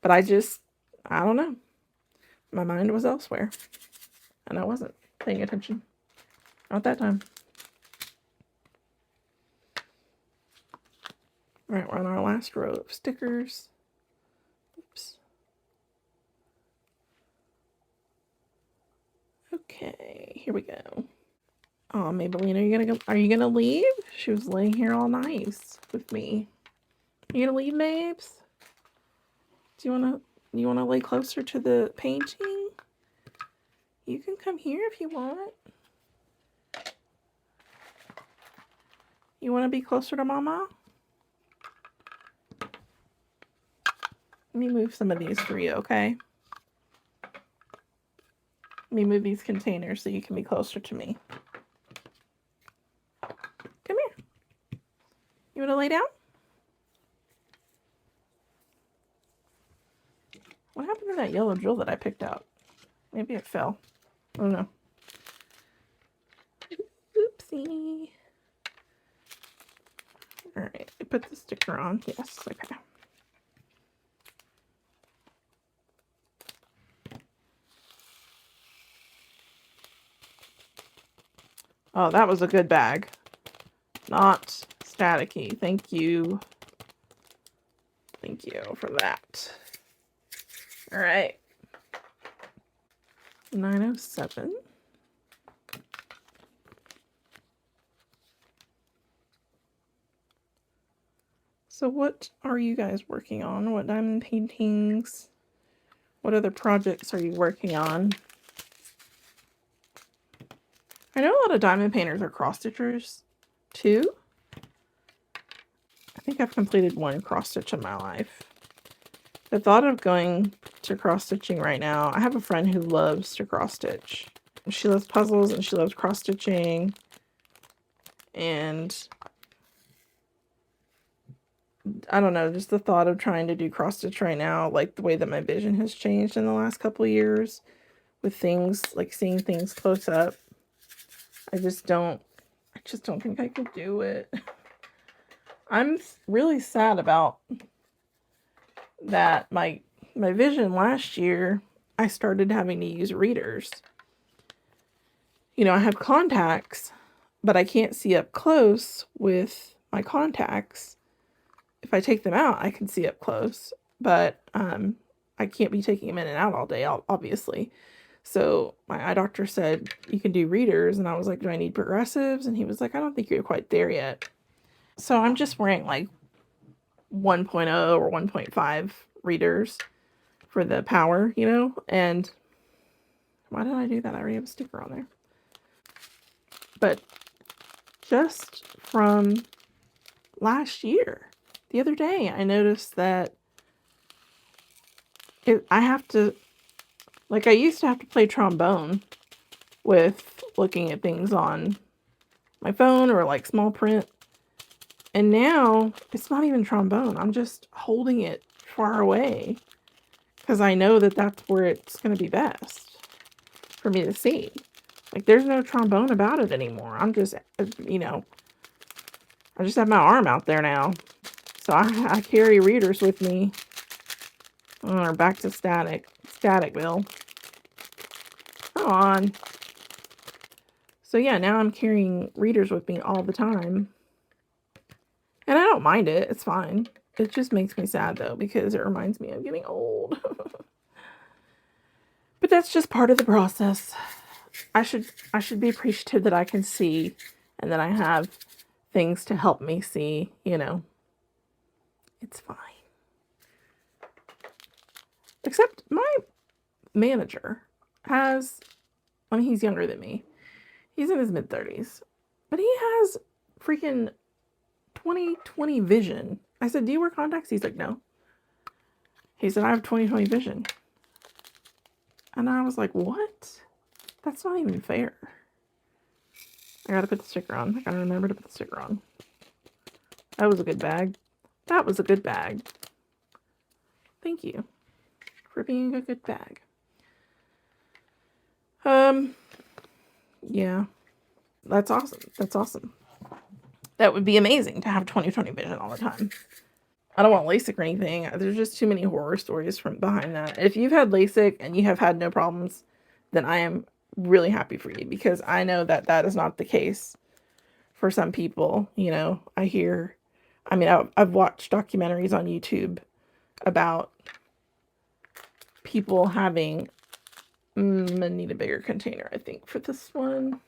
but I don't know. My mind was elsewhere, and I wasn't paying attention. Not that time. All right, we're on our last row of stickers. Oops. Okay, here we go. Oh, Maybelline, are you gonna leave? She was laying here all nice with me. Are you gonna leave, Mabes? Do you wanna You want to lay closer to the painting? You can come here if you want. You want to be closer to Mama? Let me move some of these for you, okay? Let me move these containers so you can be closer to me. Come here. You want to lay down? What happened to that yellow drill that I picked out? Maybe it fell. I don't know. Oopsie. Alright, I put the sticker on. Yes, okay. Oh, that was a good bag. Not staticky. Thank you. Thank you for that. Alright. 907. So what are you guys working on? What diamond paintings? What other projects are you working on? I know a lot of diamond painters are cross-stitchers too. I think I've completed one cross-stitch in my life. The thought of going to cross-stitching right now, I have a friend who loves to cross-stitch. She loves puzzles and she loves cross-stitching. And I don't know, just the thought of trying to do cross-stitch right now, like the way that my vision has changed in the last couple of years with things, like seeing things close up. I just don't think I could do it. I'm really sad about that. My vision last year, I started having to use readers. You know, I have contacts, but I can't see up close with my contacts. If I take them out, I can see up close, but I can't be taking them in and out all day, obviously. So my eye doctor said, you can do readers. And I was like, do I need progressives? And he was like, I don't think you're quite there yet. So I'm just wearing like 1.0 or 1.5 readers for the power, you know? And why did I do that? I already have a sticker on there. But just from last year, the other day, I noticed that I have to, like I used to have to play trombone with looking at things on my phone or like small print. And now it's not even trombone. I'm just holding it far away because I know that that's where it's going to be best for me to see. Like there's no trombone about it anymore. I'm just, you know, I just have my arm out there now. So I carry readers with me. Or back to static bill. Come on. So yeah, now I'm carrying readers with me all the time. And I don't mind it. It's fine. It just makes me sad though, because it reminds me I'm getting old. But that's just part of the process. I should be appreciative that I can see and that I have things to help me see, you know. It's fine. Except my manager has, I mean, he's younger than me. He's in his mid-30s. But he has freaking 20/20 vision. I said, do you wear contacts? He's like, no. He said, I have 20/20 vision. And I was like, what? That's not even fair. I gotta put the sticker on. I gotta remember to put the sticker on. That was a good bag. That was a good bag. Thank you for being a good bag. Yeah. That's awesome. That's awesome. That would be amazing to have 20/20 vision all the time. I don't want LASIK or anything. There's just too many horror stories from behind that. If you've had LASIK and you have had no problems, then I am really happy for you, because I know that that is not the case for some people. You know, I've watched documentaries on YouTube about people having, I need a bigger container, I think, for this one.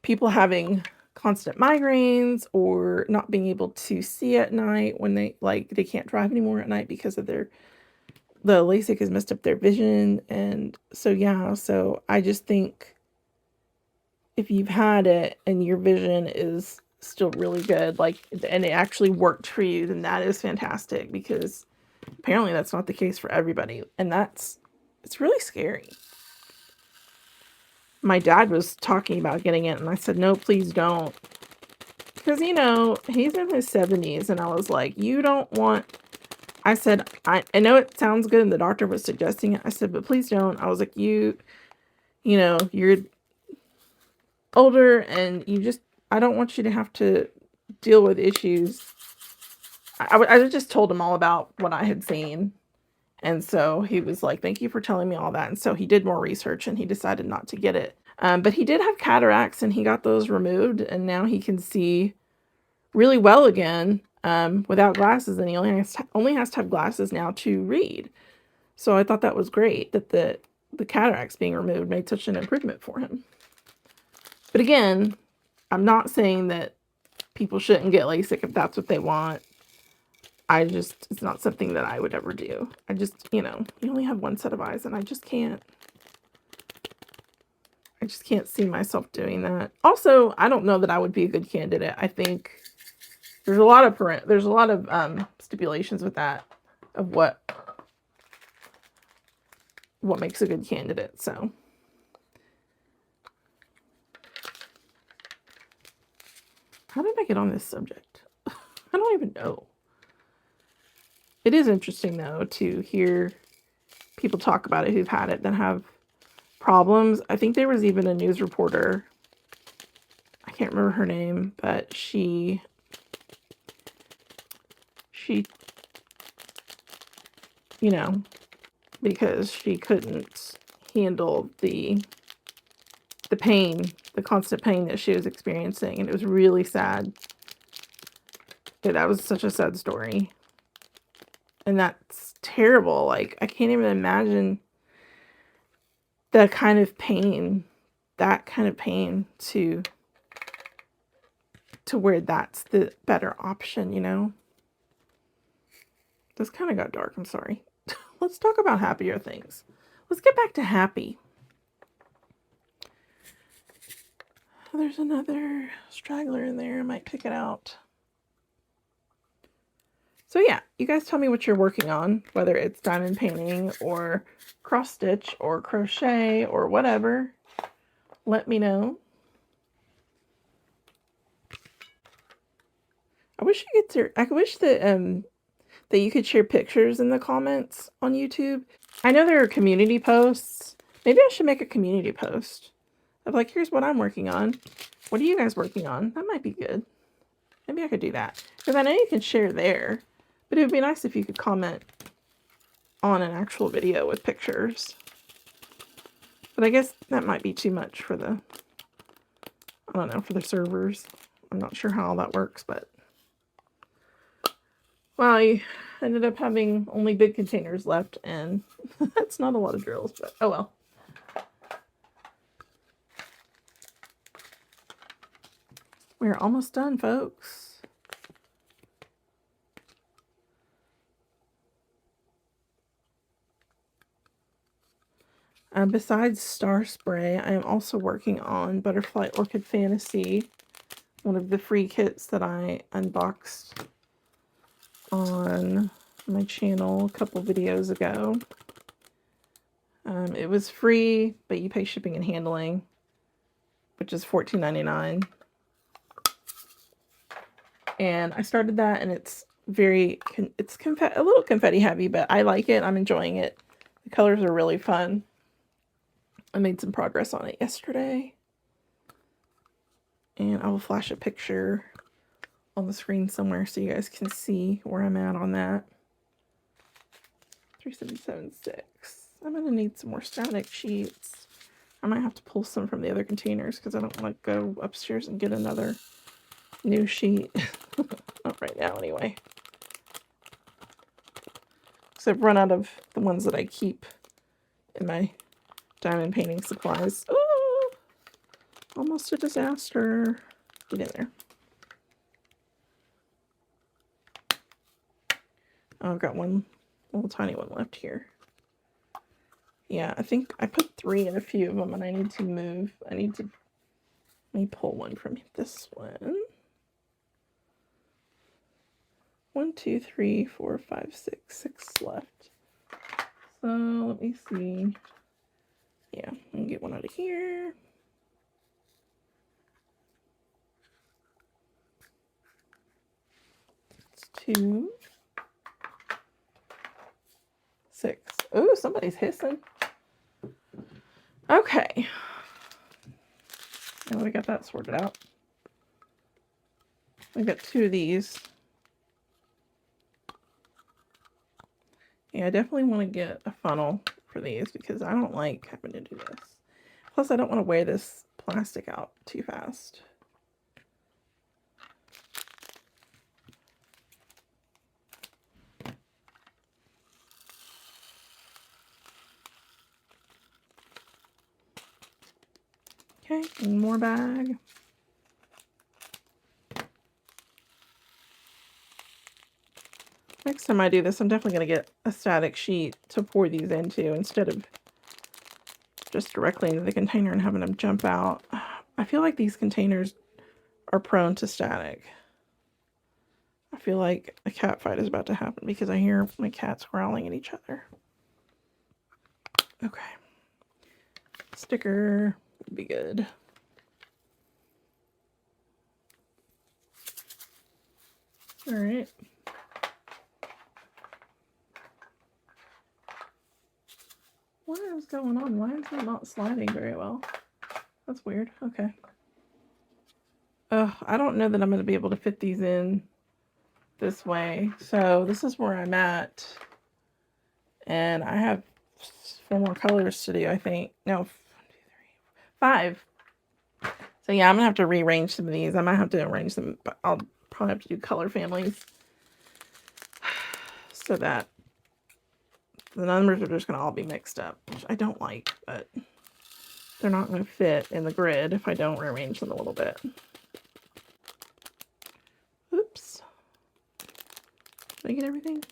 People having constant migraines or not being able to see at night when they can't drive anymore at night because of their the LASIK has messed up their vision. And so, yeah, so I just think if you've had it and your vision is still really good, like, and it actually worked for you, then that is fantastic, because apparently that's not the case for everybody. And it's really scary. My dad was talking about getting it, and I said, no, please don't. Because, you know, he's in his 70s, and I was like, you don't want... I said, I know it sounds good, and the doctor was suggesting it. I said, but please don't. I was like, you know, you're older, and I don't want you to have to deal with issues. I just told him all about what I had seen. And so he was like, thank you for telling me all that. And so he did more research, and he decided not to get it. But he did have cataracts, and he got those removed, and now he can see really well again without glasses, and he only has to have glasses now to read. So I thought that was great that the cataracts being removed made such an improvement for him. But again, I'm not saying that people shouldn't get LASIK if that's what they want. It's not something that I would ever do. You know, you only have one set of eyes, and I just can't see myself doing that. Also, I don't know that I would be a good candidate. I think there's a lot of stipulations with that, of what makes a good candidate. So how did I get on this subject? I don't even know. It is interesting, though, to hear people talk about it who've had it that have problems. I think there was even a news reporter, I can't remember her name, but she you know, because she couldn't handle the pain, the constant pain that she was experiencing, and it was really sad. That was such a sad story. And that's terrible. Like, I can't even imagine that kind of pain to where that's the better option, you know? This kind of got dark, I'm sorry. Let's talk about happier things. Let's get back to happy. There's another straggler in there. I might pick it out. So yeah, you guys tell me what you're working on, whether it's diamond painting or cross stitch or crochet or whatever. Let me know. I wish that you could share pictures in the comments on YouTube. I know there are community posts. Maybe I should make a community post of like, here's what I'm working on. What are you guys working on? That might be good. Maybe I could do that, because I know you can share there, but it would be nice if you could comment on an actual video with pictures. But I guess that might be too much for the servers. I'm not sure how all that works, but well, I ended up having only big containers left, and that's not a lot of drills, but oh well. We're almost done, folks. Besides Star Spray, I am also working on Butterfly Orchid Fantasy, one of the free kits that I unboxed on my channel a couple videos ago. It was free, but you pay shipping and handling, which is $14.99. And I started that, and it's a little confetti heavy, but I like it. I'm enjoying it. The colors are really fun. I made some progress on it yesterday, and I will flash a picture on the screen somewhere so you guys can see where I'm at on that. 3776. I'm going to need some more static sheets. I might have to pull some from the other containers because I don't want to go upstairs and get another new sheet. Not right now, anyway. Because I've run out of the ones that I keep in my diamond painting supplies. Oh, almost a disaster. Get in there. Oh, I've got one little tiny one left here. Yeah, I think I put 3 in a few of them, and I need to move. Let me pull one from this one. 1, 2, 3, 4, 5, 6, 6 left. So let me see. Yeah, I'm gonna get one out of here. It's 2, 6. Oh, somebody's hissing. Okay. Now we got that sorted out. We got 2 of these. Yeah, I definitely want to get a funnel for these because I don't like having to do this. Plus, I don't want to wear this plastic out too fast. Okay, one more bag. Next time I do this, I'm definitely going to get a static sheet to pour these into instead of just directly into the container and having them jump out. I feel like these containers are prone to static. I feel like a cat fight is about to happen because I hear my cats growling at each other. Okay. Sticker would be good. All right. What is going on? Why is it not sliding very well? That's weird. Okay. I don't know that I'm going to be able to fit these in this way. So this is where I'm at. And I have 4 more colors to do, I think. No, 1, 2, 3, 5. So yeah, I'm going to have to rearrange some of these. I might have to arrange them, but I'll probably have to do color families. So that the numbers are just going to all be mixed up, which I don't like, but they're not going to fit in the grid if I don't rearrange them a little bit. Oops. Did I get everything?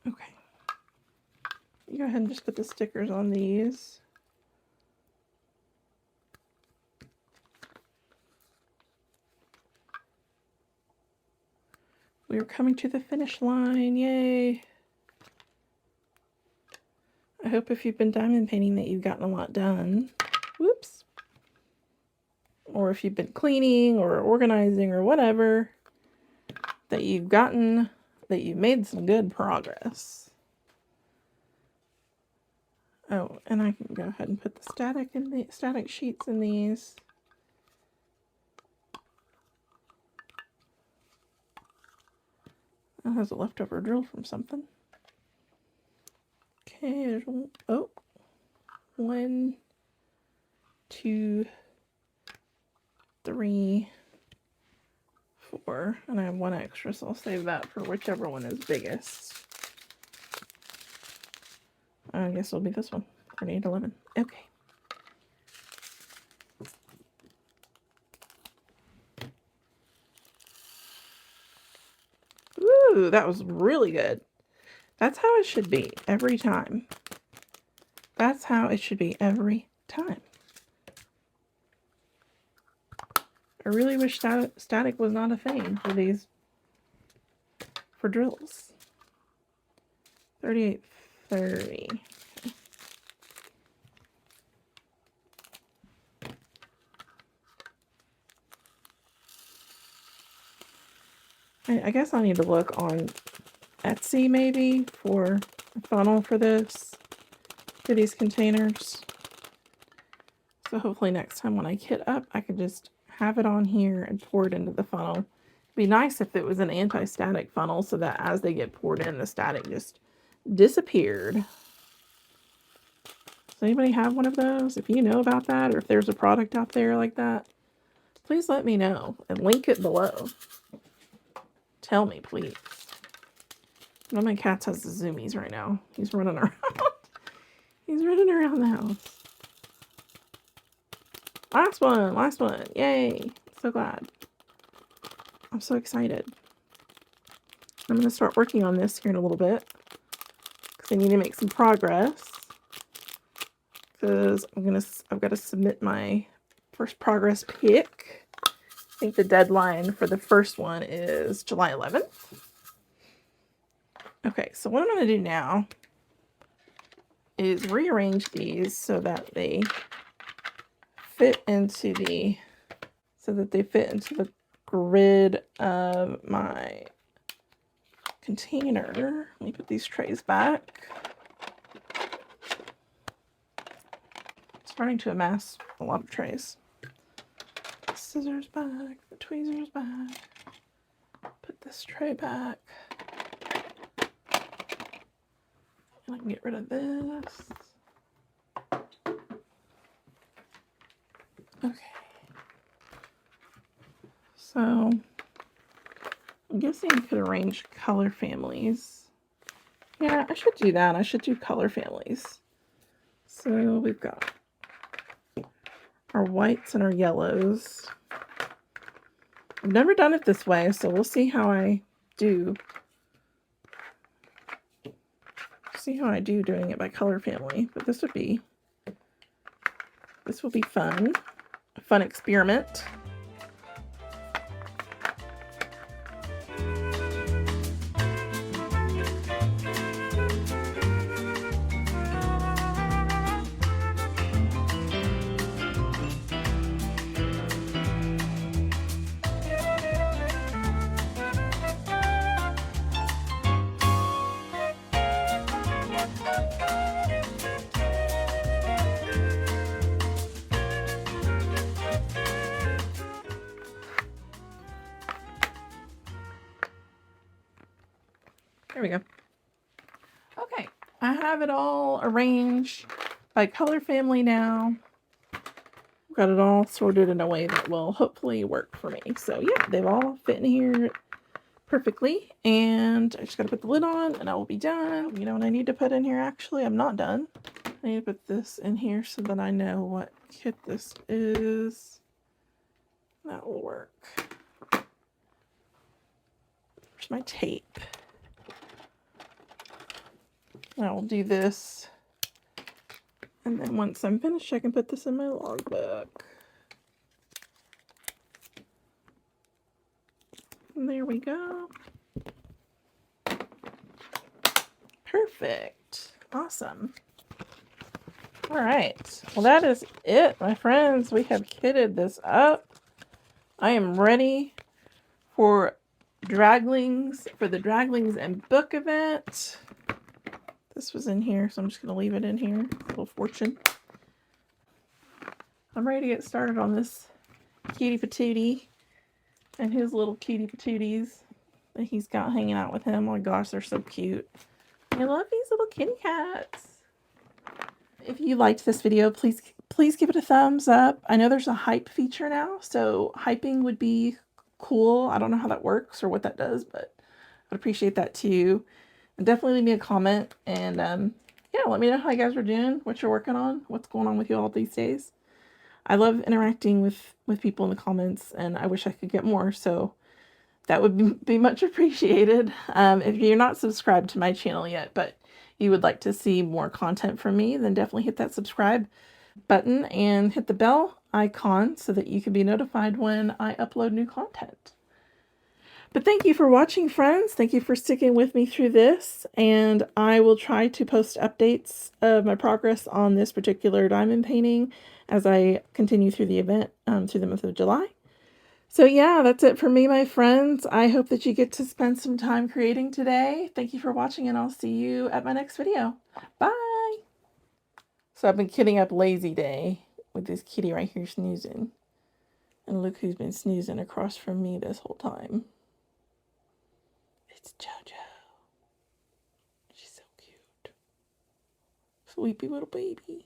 Okay. You go ahead and just put the stickers on these. We are coming to the finish line. Yay. I hope if you've been diamond painting that you've gotten a lot done. Whoops. Or if you've been cleaning or organizing or whatever, that you've made some good progress. Oh, and I can go ahead and put the static sheets in these. That has a leftover drill from something. Okay, there's 1, 2, 3, 4, and I have 1 extra, so I'll save that for whichever one is biggest. I guess it'll be this one, 3811. Okay. Ooh, that was really good. That's how it should be every time. That's how it should be every time. I really wish static was not a thing for these, for drills. 3830. I guess I need to look on Etsy maybe for a funnel for this, for these containers. So hopefully next time when I kit up, I can just have it on here and pour it into the funnel. It'd be nice if it was an anti-static funnel so that as they get poured in, the static just disappeared. Does anybody have one of those? If you know about that, or if there's a product out there like that, please let me know and link it below. Tell me, please. One of my cats has the zoomies right now. He's running around. He's running around the house. Last one, last one. Yay. So glad. I'm so excited. I'm going to start working on this here in a little bit because I need to make some progress. Because I've got to submit my first progress pick. I think the deadline for the first one is July 11th. Okay, so what I'm going to do now is rearrange these so that they fit into the grid of my container. Let me put these trays back. Starting to amass a lot of trays. Scissors back, the tweezers back. Put this tray back. And I can get rid of this. Okay. So I'm guessing I could arrange color families. Yeah, I should do that. I should do color families. So we've got our whites and our yellows. I've never done it this way, so we'll see how I do. See how I do doing it by color family. But this will be fun. A fun experiment. There we go. Okay, I have it all arranged by color family now. Got it all sorted in a way that will hopefully work for me. So yeah, they've all fit in here perfectly. And I just got to put the lid on and I will be done. You know what I need to put in here actually? I'm not done. I need to put this in here so that I know what kit this is. That will work. Where's my tape? I will do this, and then once I'm finished, I can put this in my logbook. And there we go. Perfect. Awesome. All right. Well, that is it, my friends. We have kitted this up. I am ready for the Draglings and Book event. This was in here, so I'm just going to leave it in here. Little fortune. I'm ready to get started on this cutie patootie and his little cutie patooties that he's got hanging out with him. Oh my gosh, they're so cute. I love these little kitty cats. If you liked this video, please give it a thumbs up. I know there's a hype feature now, so hyping would be cool. I don't know how that works or what that does, but I'd appreciate that too. And definitely leave me a comment and yeah, let me know how you guys are doing, what you're working on, what's going on with you all these days. I love interacting with people in the comments, and I wish I could get more, so that would be much appreciated. If you're not subscribed to my channel yet, but you would like to see more content from me, then definitely hit that subscribe button and hit the bell icon so that you can be notified when I upload new content. But thank you for watching, friends. Thank you for sticking with me through this, and I will try to post updates of my progress on this particular diamond painting as I continue through the event through the month of July. So yeah, that's it for me, my friends. I hope that you get to spend some time creating today. Thank you for watching, and I'll see you at my next video. Bye! So I've been kidding up Lazy Day with this kitty right here snoozing. And look who's been snoozing across from me this whole time. It's JoJo. She's so cute. Sleepy little baby.